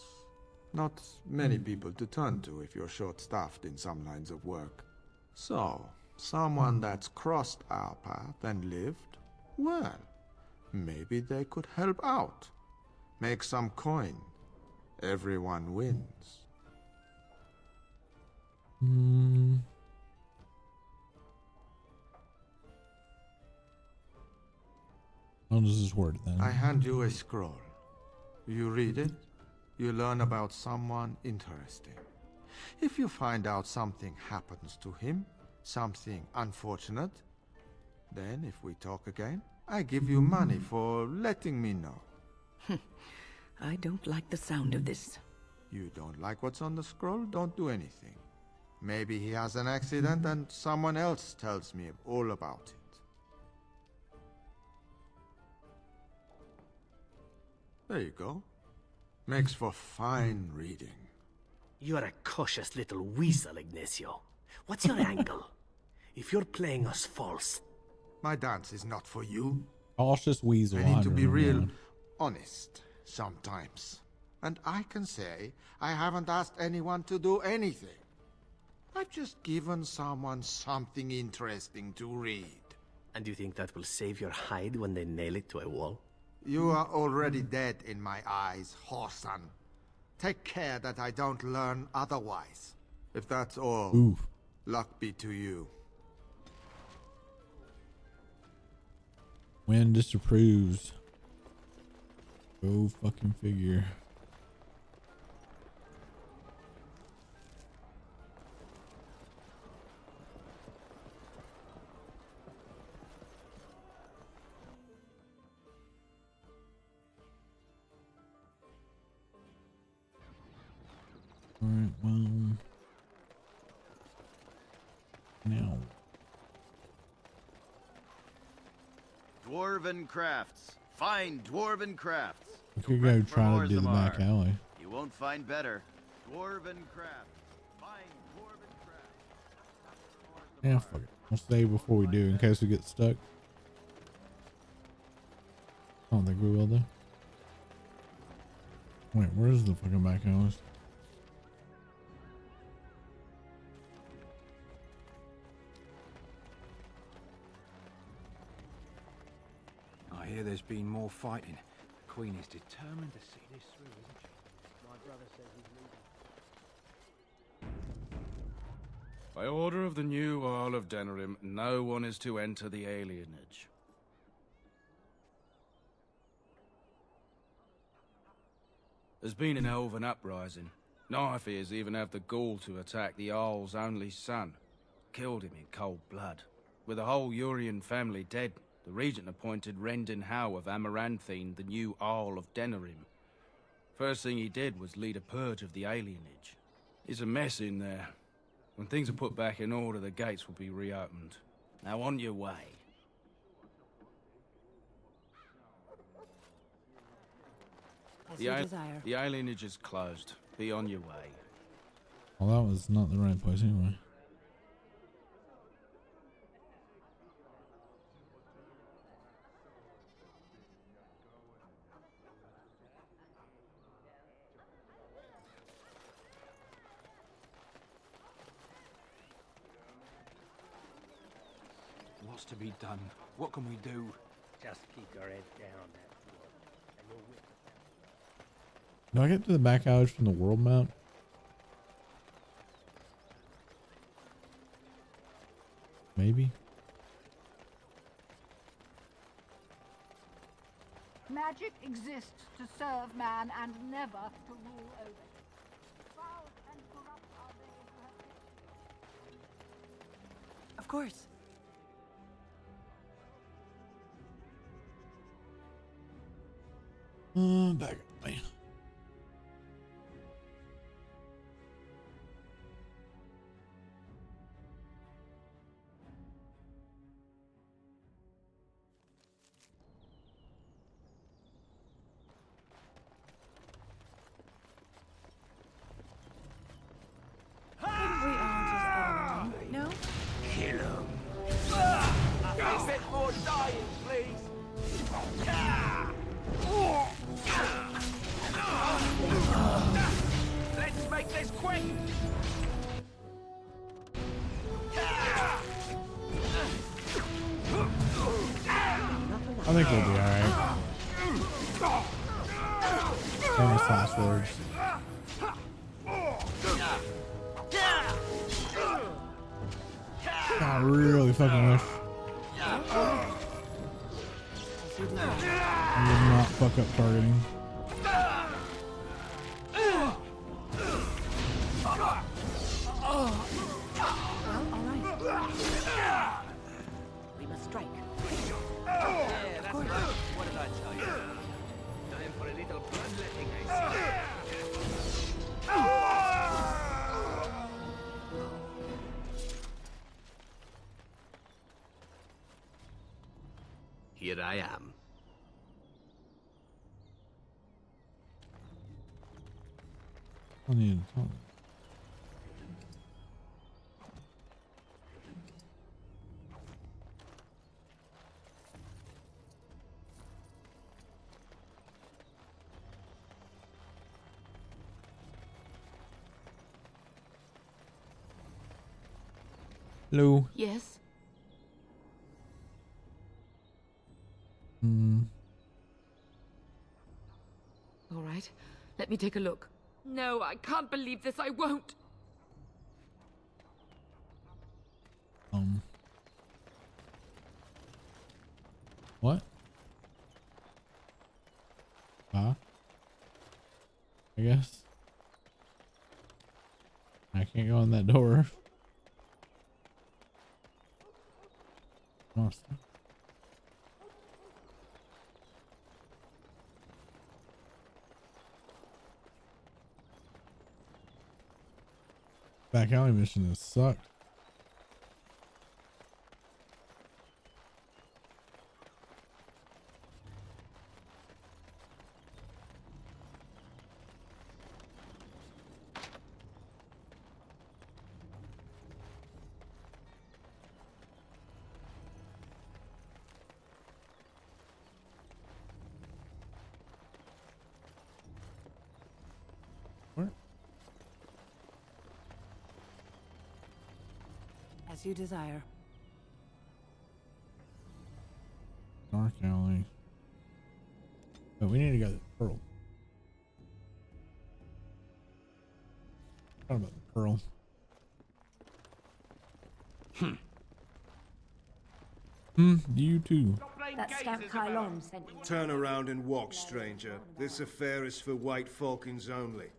Not many people to turn to if you're short-staffed in some lines of work. So, someone that's crossed our path and lived, well, maybe they could help out. Make some coin. Everyone wins. How does this work then? I hand you a scroll. You read it, you learn about someone interesting. If you find out something happens to him, something unfortunate, then if we talk again, I give you money for letting me know. I don't like the sound of this. You don't like what's on the scroll? Don't do anything. Maybe he has an accident and someone else tells me all about it. There you go. Makes for fine reading. You're a cautious little weasel, Ignacio. What's your angle? If you're playing us false... My dance is not for you. Cautious weasel. I need to be real honest sometimes. And I can say I haven't asked anyone to do anything. I've just given someone something interesting to read. And you think that will save your hide when they nail it to a wall? You are already dead in my eyes, whoreson. Take care that I don't learn otherwise. If that's all, luck be to you. Win disapproves. Go fucking figure. Alright, well... Now... Dwarven crafts. Fine dwarven crafts. We could go try to do the back alley. You won't find better. Dwarven crafts. Fine dwarven crafts. Yeah, fuck it. We'll save before we do in case we get stuck. I don't think we will though. Wait, where's the fucking back alleys? I hear there's been more fighting. The Queen is determined to see this through, isn't she? My brother says he's leaving. By order of the new Earl of Denerim, no one is to enter the alienage. There's been an elven uprising. Knifeears even have the gall to attack the Jarl's only son. Killed him in cold blood. With the whole Urian family dead, the regent appointed Rendon Howe of Amaranthine the new Jarl of Denerim. First thing he did was lead a purge of the alienage. It's a mess in there. When things are put back in order, the gates will be reopened. Now on your way. The alienage is closed. Be on your way. Well, that was not the right place anyway. What's to be done? What can we do? Just keep your head down, and you'll win. Do I get to the back alleys from the world map? Maybe. Magic exists to serve man and never to rule over him. Foul and corrupt are they who have tasted. Of course. Back up, man. No? Kill him. A bit more dying, please. Let's make this quick. I think we'll be alright. Famous last words. I really fucking wish I would not fuck up targeting. We must strike. Yeah, that's right. What did I tell you? Time for a little bloodletting, I see. Here I am. I need to talk. Hello. Yes? All right. Let me take a look. No, I can't believe this. I won't. What? I guess. I can't go in that door. Awesome. Back alley mission has sucked. As you desire. Dark alley. But we need to go to the pearl. What about the pearl? You too. That scout Kylon sent you. Turn around and walk, stranger. This affair is for White Falcons only.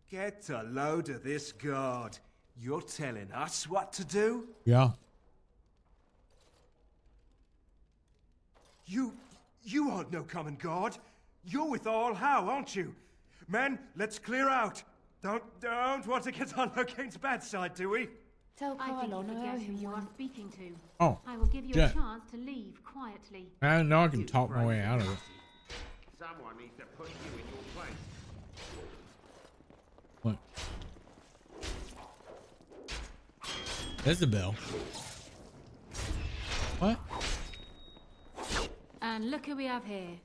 Get a load of this guard. You're telling us what to do? Yeah. You aren't no common guard. You're with All How, aren't you? Men, let's clear out. Don't want to get on Locane's bad side, do we? Tell Kylon I owe him who you are speaking to. Oh, I will give you Jet. a chance to leave quietly. I know I can talk my way out of it. Someone needs to put you in your place. What? Isabel. What? And look who we have here.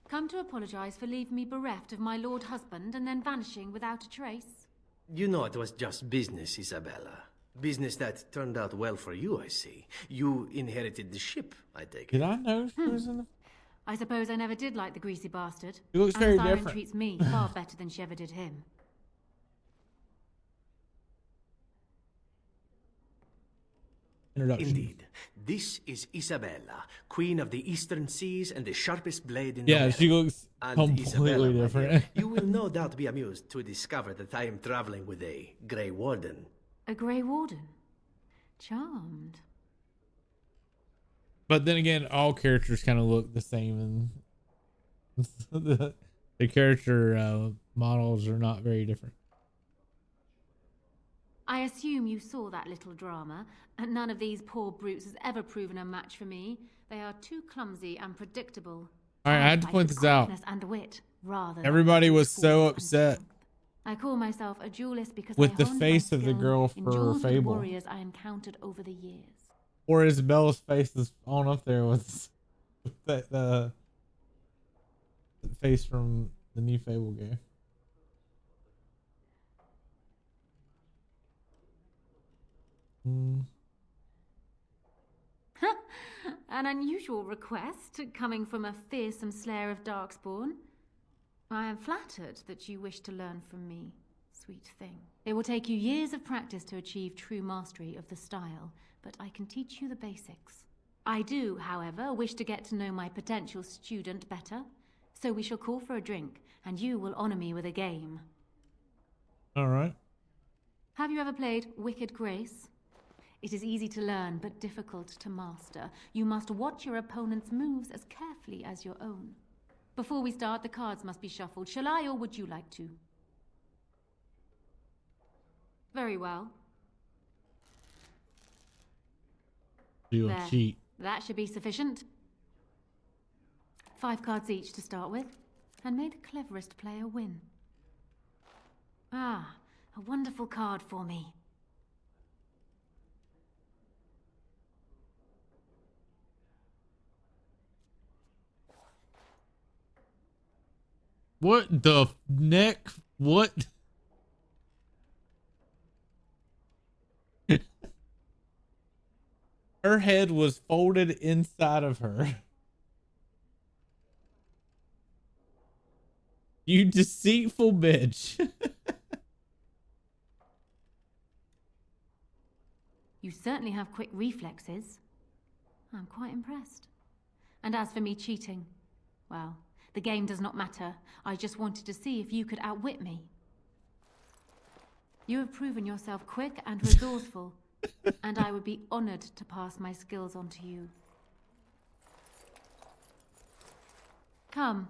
Come to apologize for leaving me bereft of my lord husband and then vanishing without a trace. You know it was just business, Isabella. Business that turned out well for you, I see. You inherited the ship, I take it. Did I know she was in the... I suppose I never did like the greasy bastard. He looks and very Siren different. treats me far better than she ever did him. introduction. Indeed. This is Isabella, queen of the eastern seas and the sharpest blade in the Yeah, realm. she looks And completely Isabella, my different. dear, you will no doubt be amused to discover that I am traveling with a Grey Warden. A Grey Warden? Charmed. But then again, all characters kind of look the same, and the character models are not very different. I assume you saw that little drama, and none of these poor brutes has ever proven a match for me. They are too clumsy and predictable. All right, I had to point this out. And wit, rather Everybody than was so force and upset I call myself a duelist because with I the honed face my of the skill girl in for duels with Fable. warriors I encountered over the years. Or Isabella's face is on up there with that face from the new Fable game. An unusual request coming from a fearsome slayer of Darkspawn. I am flattered that you wish to learn from me, sweet thing. It will take you years of practice to achieve true mastery of the style, but I can teach you the basics. I do, however, wish to get to know my potential student better, so we shall call for a drink, and you will honor me with a game. All right. Have you ever played Wicked Grace? It is easy to learn, but difficult to master. You must watch your opponent's moves as carefully as your own. Before we start, the cards must be shuffled. Shall I, or would you like to? Very well. Do a There. cheat. That should be sufficient. 5 cards each to start with, and may the cleverest player win. Ah, a wonderful card for me. What the neck? What? Her head was folded inside of her. You deceitful bitch. You certainly have quick reflexes. I'm quite impressed. And as for me cheating, well, the game does not matter. I just wanted to see if you could outwit me. You have proven yourself quick and resourceful, and I would be honored to pass my skills on to you. Come,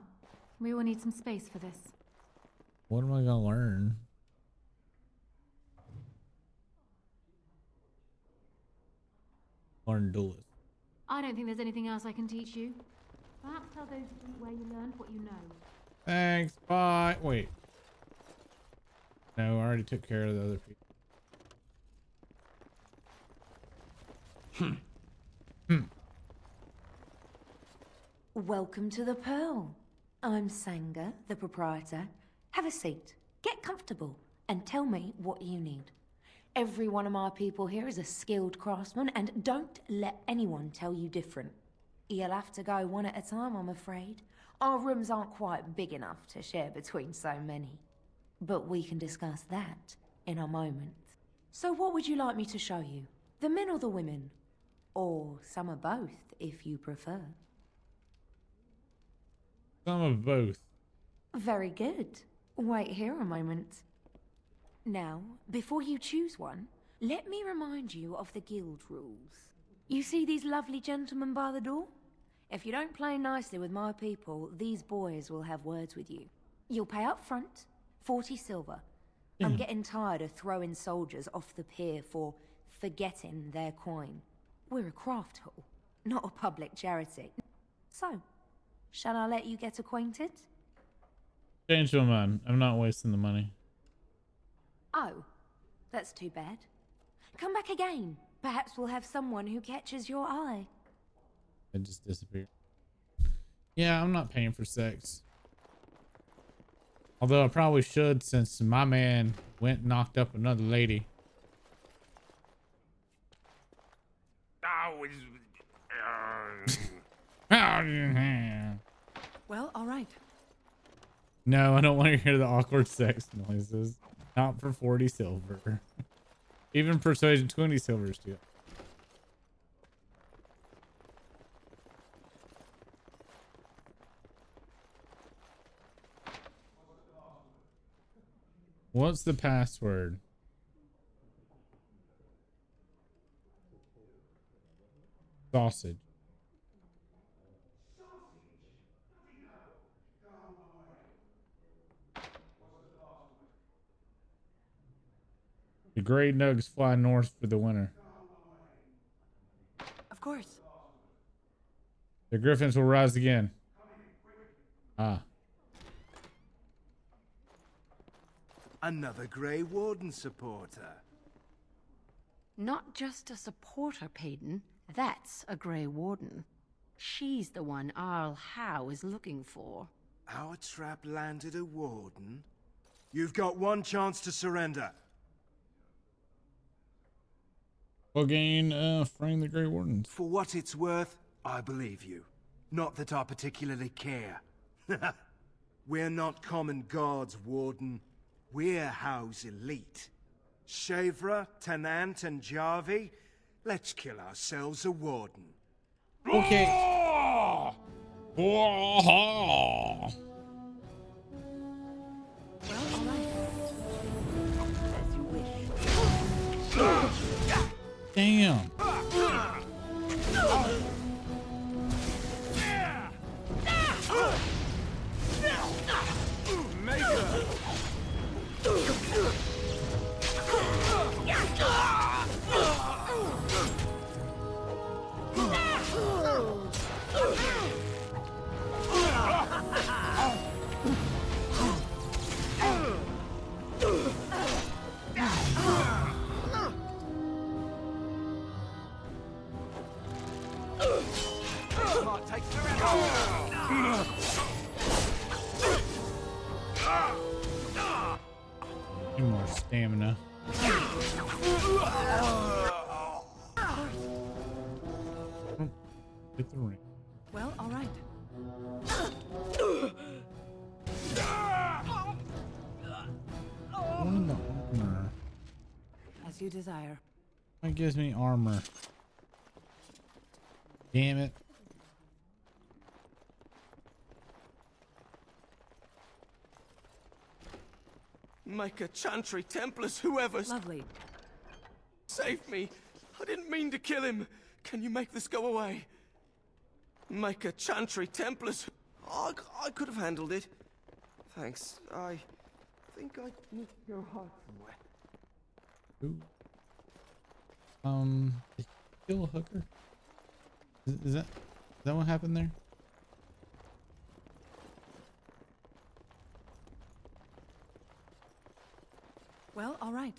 we will need some space for this. What am I gonna learn? Learn duelist. I don't think there's anything else I can teach you. Perhaps tell those where you learned what you know. Thanks. Bye. Wait. No, I already took care of the other people. Welcome to the Pearl. I'm Sanga, the proprietor. Have a seat, get comfortable, and tell me what you need. Every one of my people here is a skilled craftsman, and don't let anyone tell you different. You'll have to go one at a time, I'm afraid. Our rooms aren't quite big enough to share between so many. But we can discuss that in a moment. So what would you like me to show you? The men or the women? Or some of both, if you prefer. Some of both. Very good. Wait here a moment. Now, before you choose one, let me remind you of the guild rules. You see these lovely gentlemen by the door? If you don't play nicely with my people, these boys will have words with you. You'll pay up front, 40 silver. I'm getting tired of throwing soldiers off the pier for forgetting their coin. We're a craft hall, not a public charity. So, shall I let you get acquainted? Change my mind. I'm not wasting the money. Oh, that's too bad. Come back again. Perhaps we'll have someone who catches your eye. It just disappeared. Yeah, I'm not paying for sex. Although I probably should, since my man went and knocked up another lady. Well, all right. No, I don't want to hear the awkward sex noises. Not for 40 silver. Even persuasion 20 silver is too. What's the password? Sausage. The gray nugs fly north for the winter. Of course. The griffins will rise again. Ah. Another Grey Warden supporter. Not just a supporter, Payton. That's a Grey Warden. She's the one Arl Howe is looking for. Our trap landed a Warden? You've got one chance to surrender. We'll gain frame the Grey Wardens. For what it's worth, I believe you. Not that I particularly care. We're not common guards, Warden. We're Howe's elite. Shavra, Tennant, and Jarvie, let's kill ourselves a Warden. Okay. Damn. Need more stamina. Get the ring. Well, all right. One in the armor. As you desire. That gives me armor. Damn it. Make a Chantry Templars, whoever's... Lovely. Save me. I didn't mean to kill him. Can you make this go away? Make a Chantry Templars. I could have handled it. Thanks. I think I need to go hide somewhere. Ooh. Kill a hooker? Is that what happened there? Well, all right.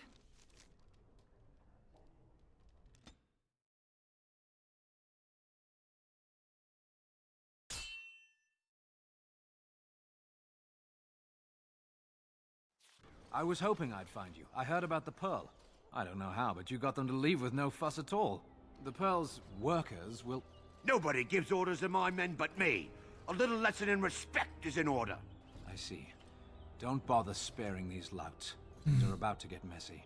I was hoping I'd find you. I heard about the Pearl. I don't know how, but you got them to leave with no fuss at all. The Pearl's workers will... Nobody gives orders to my men but me. A little lesson in respect is in order. I see. Don't bother sparing these louts. They're about to get messy.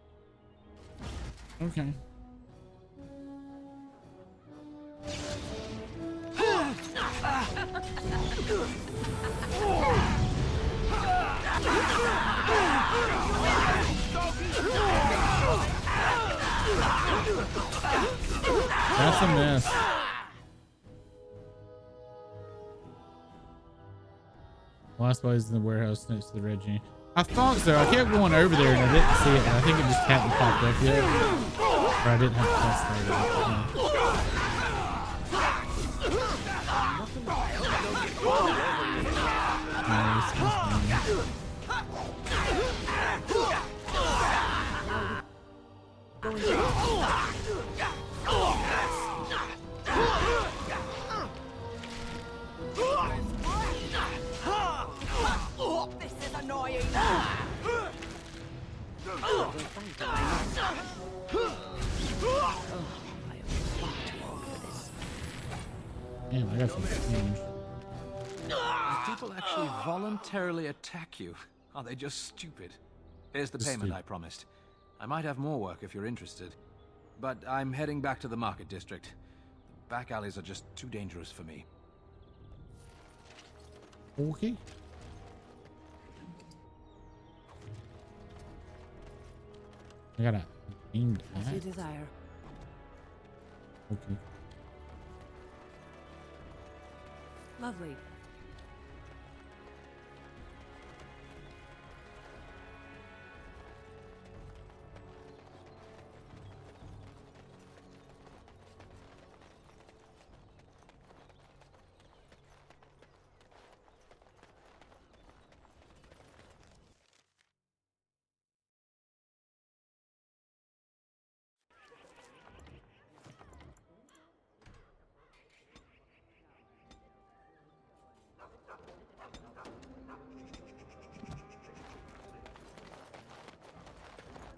Okay. That's a mess. Last place in the warehouse next to the Reggie. I thought so. I kept going over there and I didn't see it. And I think it just hadn't popped up yet. Or I didn't have to test This is annoying. Damn, I got some change. People actually voluntarily attack you. Are they just stupid? Here's the payment I promised. I might have more work if you're interested. But I'm heading back to the market district. The back alleys are just too dangerous for me. Okay. I gotta aim As you that. desire. Okay. Lovely.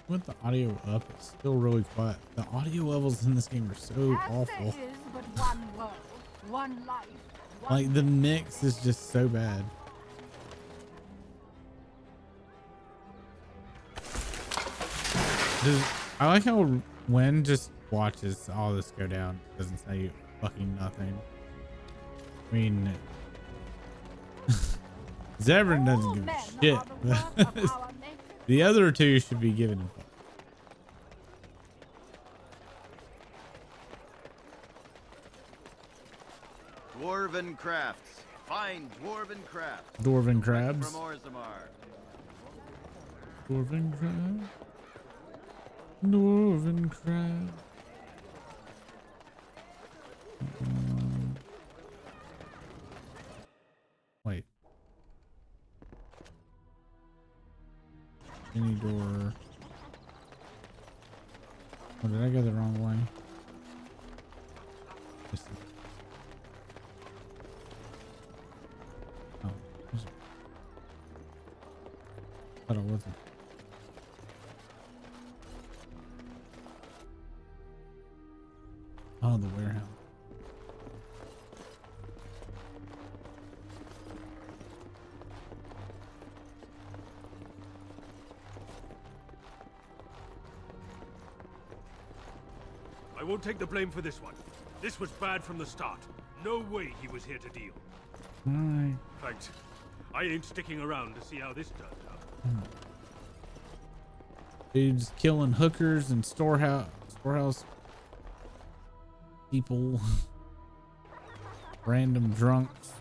With the audio up, it's still really quiet. The audio levels in this game are so There awful. is but one world, one life, one Like the mix is just so bad. I like how Wen just watches all this go down, doesn't say fucking nothing. I mean, Zevran doesn't give a shit. The other two should be given him. Dwarven crafts. Fine dwarven crafts. Dwarven crabs. From Orzammar. Dwarven crab. Dwarven crab. Wait. Any door. Oh, did I go the wrong way? This is- Oh, thought it wasn't. Oh, the warehouse. I won't take the blame for this one. This was bad from the start. No way he was here to deal. Alright. Thanks. I ain't sticking around to see how this turns out. Dudes killing hookers and storehouse people. Random drunks.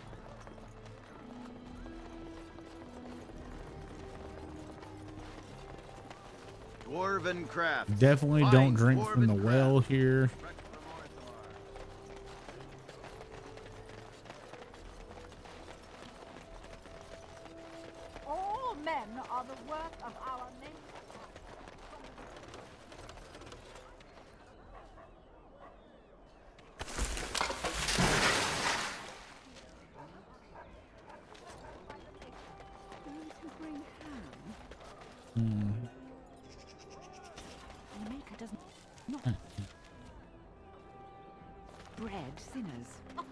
Dwarven crafts. Definitely don't Fine drink from the dwarven well crafts. here. All men are the work of our nature. Those who bring ham. Hmm. The maker doesn't. Not. Bread sinners. Oh,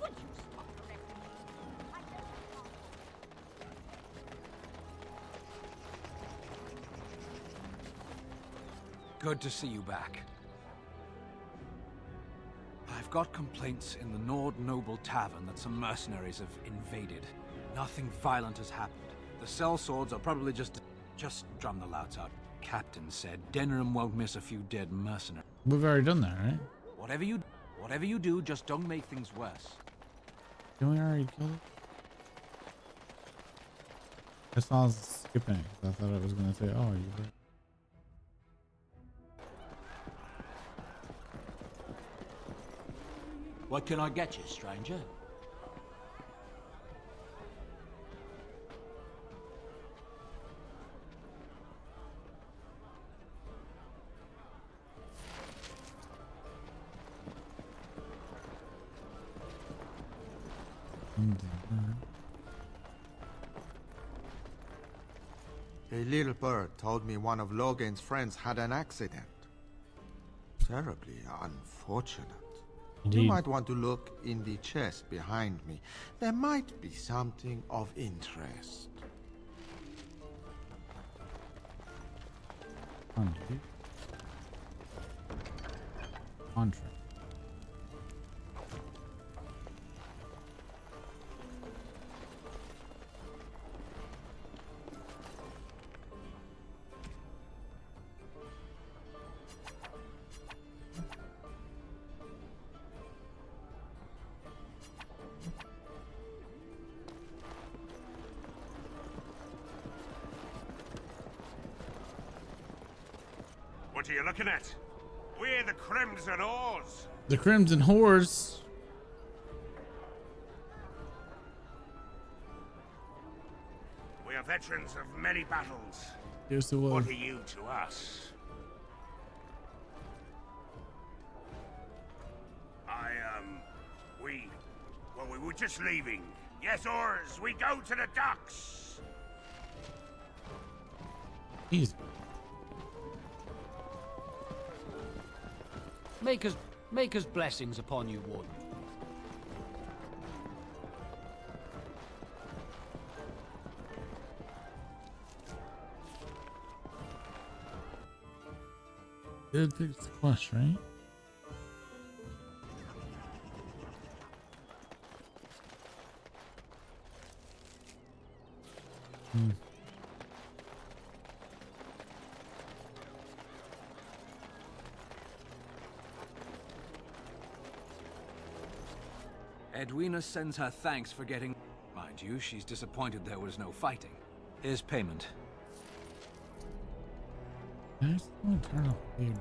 would you stop correcting me? I don't know. Good to see you back. I've got complaints in the Nord Noble Tavern that some mercenaries have invaded. Nothing violent has happened. The sellswords are probably just drum the louts out. Captain said Denham won't miss a few dead mercenaries. We've already done that, right? Whatever you do, just don't make things worse. Didn't we already kill it? I saw us skipping it 'cause I thought it was gonna say, oh, you were. What can I get you, stranger? A little bird told me one of Logan's friends had an accident. Terribly unfortunate. Indeed. You might want to look in the chest behind me. There might be something of interest. Contract. What are you looking at? We're the Crimson Oars. The Crimson Whores. We are veterans of many battles. Yes, it was. What are you to us? We were just leaving. Yes, oars, we go to the docks. Easy. Maker's blessings upon you, Warden. Did fix the quest, right? Edwina sends her thanks for getting... Mind you, she's disappointed there was no fighting. Here's payment. I just want to turn off the...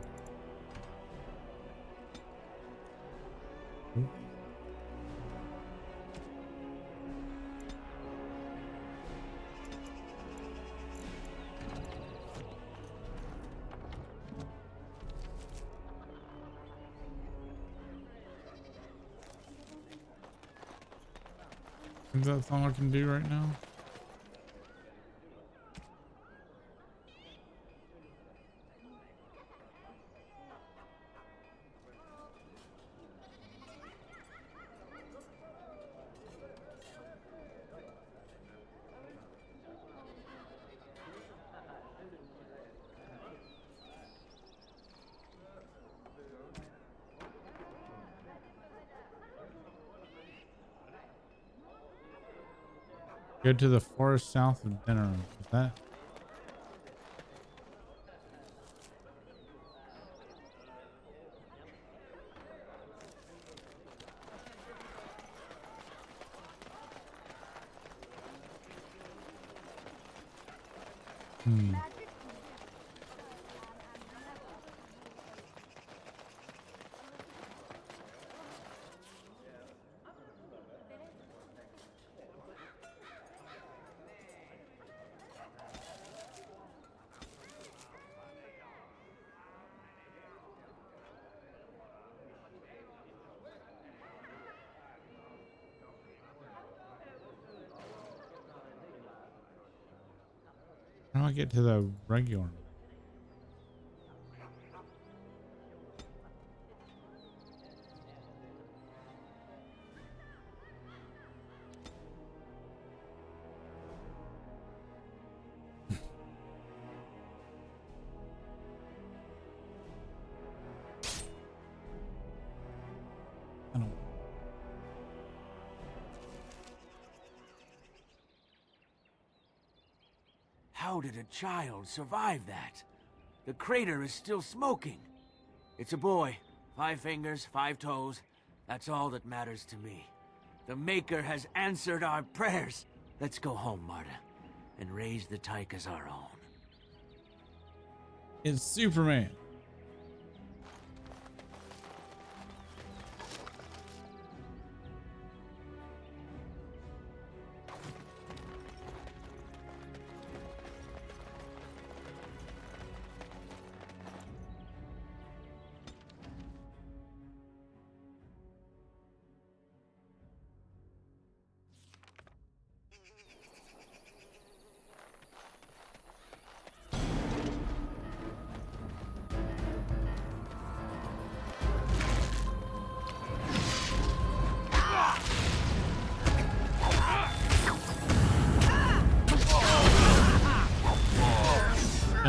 Is that all I can do right now? Go to the forest south of Dinner. Is that? How do I get to the regular? How did a child survive that? The crater is still smoking. It's a boy. 5 fingers, 5 toes. That's all that matters to me. The Maker has answered our prayers. Let's go home, Marta, and raise the Tyke as our own. It's Superman.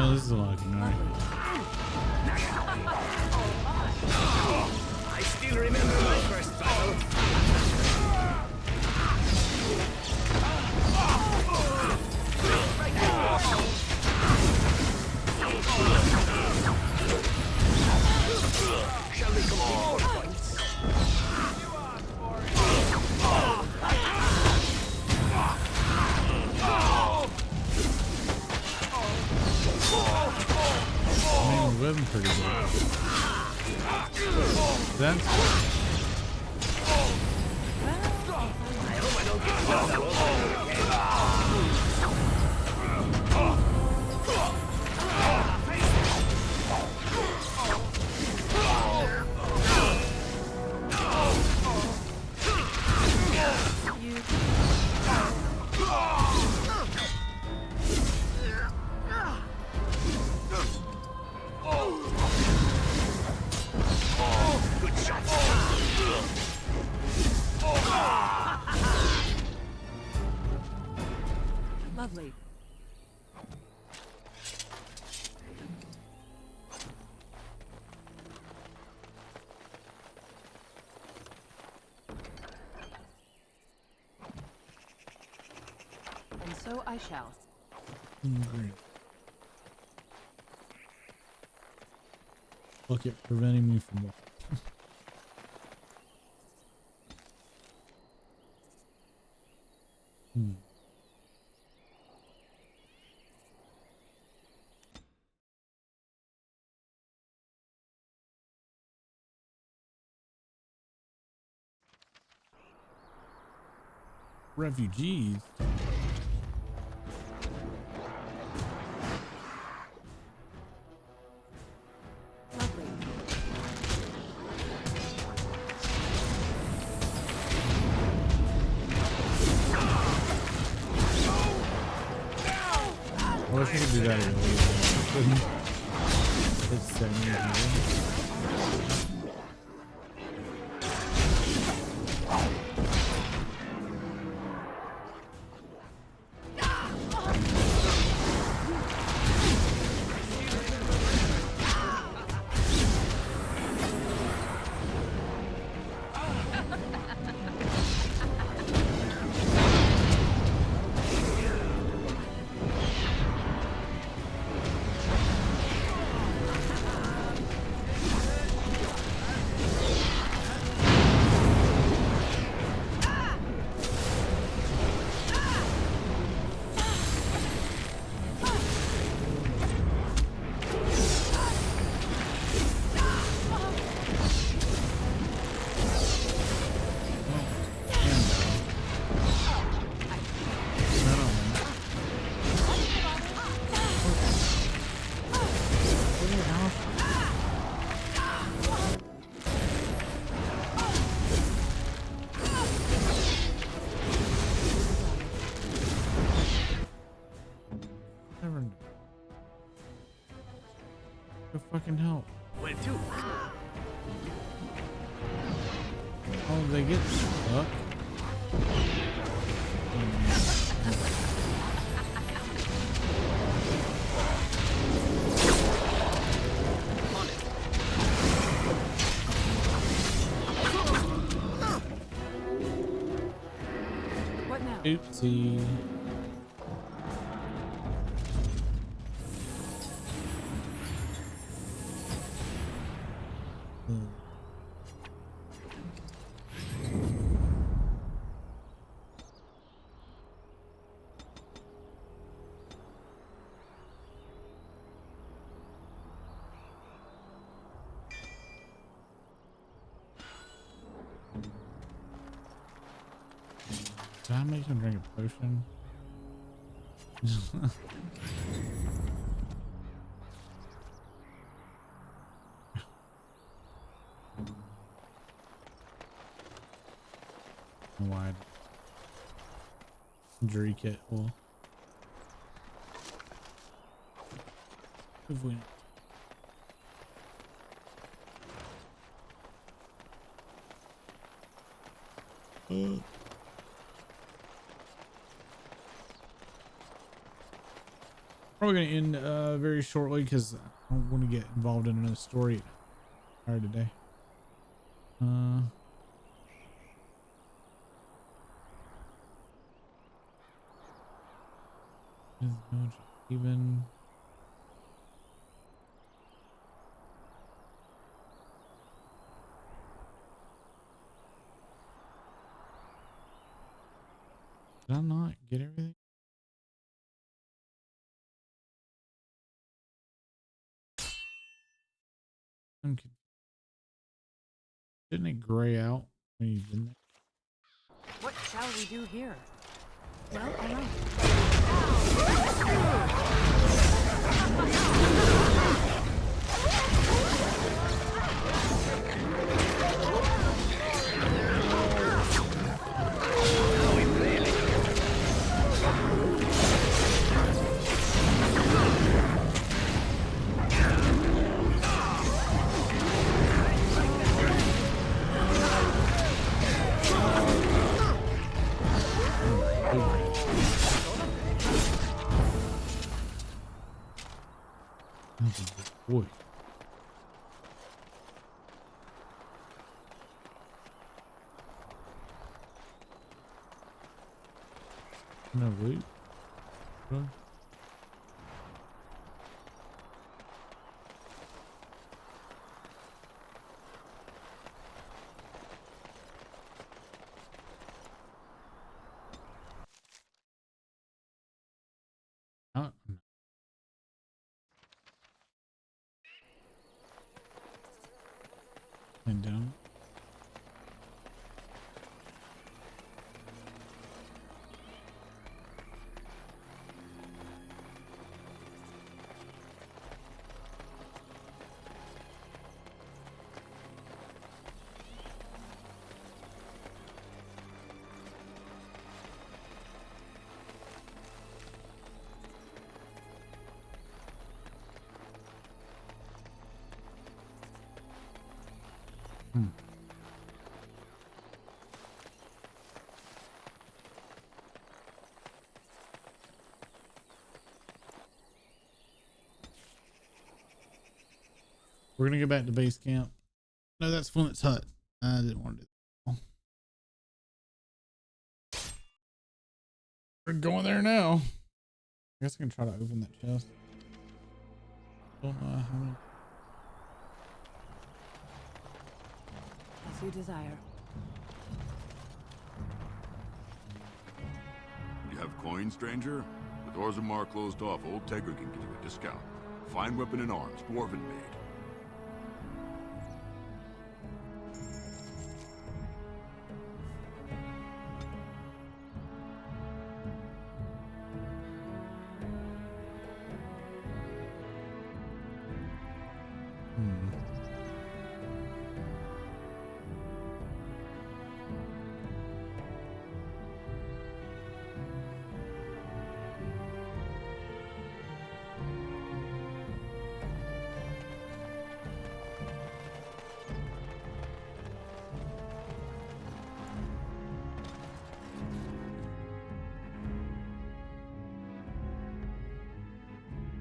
Oh, this is a lot of annoying. I still remember my first battle. Shall we complete more points? pretty good. That's I hope I don't get killed all over again. Good shot. Lovely. And so I shall. great. Look at preventing me from what? Refugees. I wish I could do that really. It's 70. Fucking help. Where to? Oh, they get stuck. What now? Oopsie. Did I make him drink a potion? Why? Drink it. Well, if we. Probably going to end very shortly because I don't want to get involved in another story today. Even did I not get everything? Okay. Didn't it gray out when you did that? What shall we do here? Well, all right. Boy. No loot. Huh? Oh. And down. We're gonna go back to base camp. No, that's Flint's hut. I didn't want to do that. We're going there now. I guess I can try to open that chest. Don't know how many. As you desire. You have coin, stranger? With Orzammar closed off, Old Tegra can give you a discount. Fine weapon and arms, dwarven made.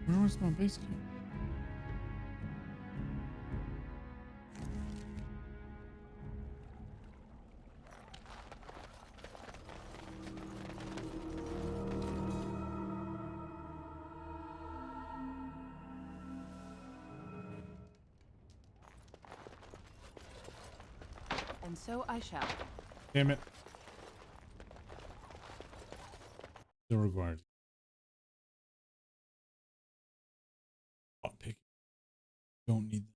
Where was my base camp? And so I shall. Damn it. Veilguard. Pick. Don't need that.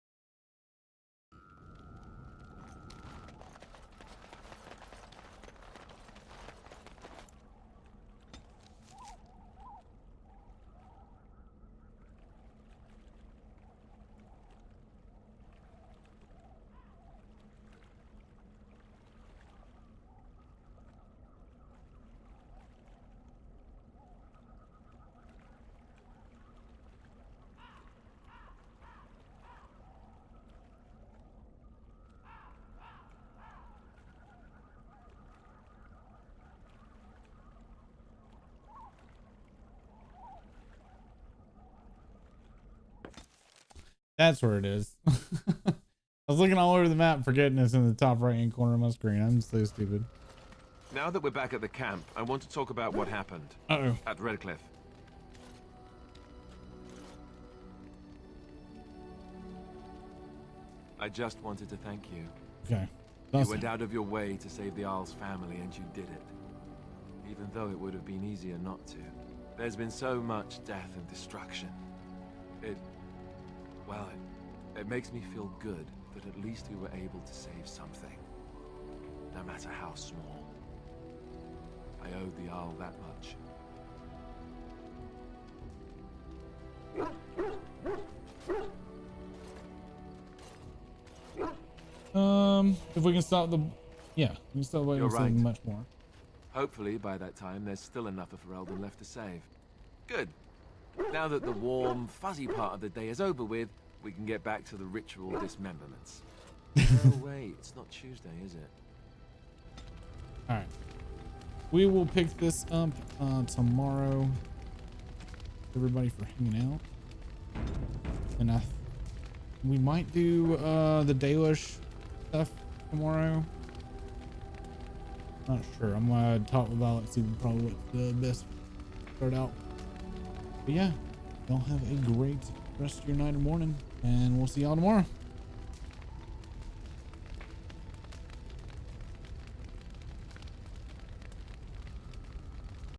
That's where it is. I was looking all over the map, forgetting it's in the top right hand corner of my screen. I'm so stupid. Now that we're back at the camp, I want to talk about what happened at Redcliffe. I just wanted to thank you. Okay. You went out of your way to save the Isle's family, and you did it. Even though it would have been easier not to. There's been so much death and destruction. It makes me feel good that at least we were able to save something, no matter how small. I owed the Arl that much. If we can stop the, yeah, we can stop waiting You're for right. much more. Hopefully, by that time, there's still enough of Ferelden left to save. Good. Now that the warm, fuzzy part of the day is over with, we can get back to the ritual dismemberments. No, wait, it's not Tuesday, is it? All right. We will pick this up tomorrow. Everybody for hanging out. And we might do the Dalish stuff tomorrow. Not sure. I'm gonna talk with Alex, see probably what's the best start out. But yeah, y'all have a great rest of your night and morning, and we'll see y'all tomorrow.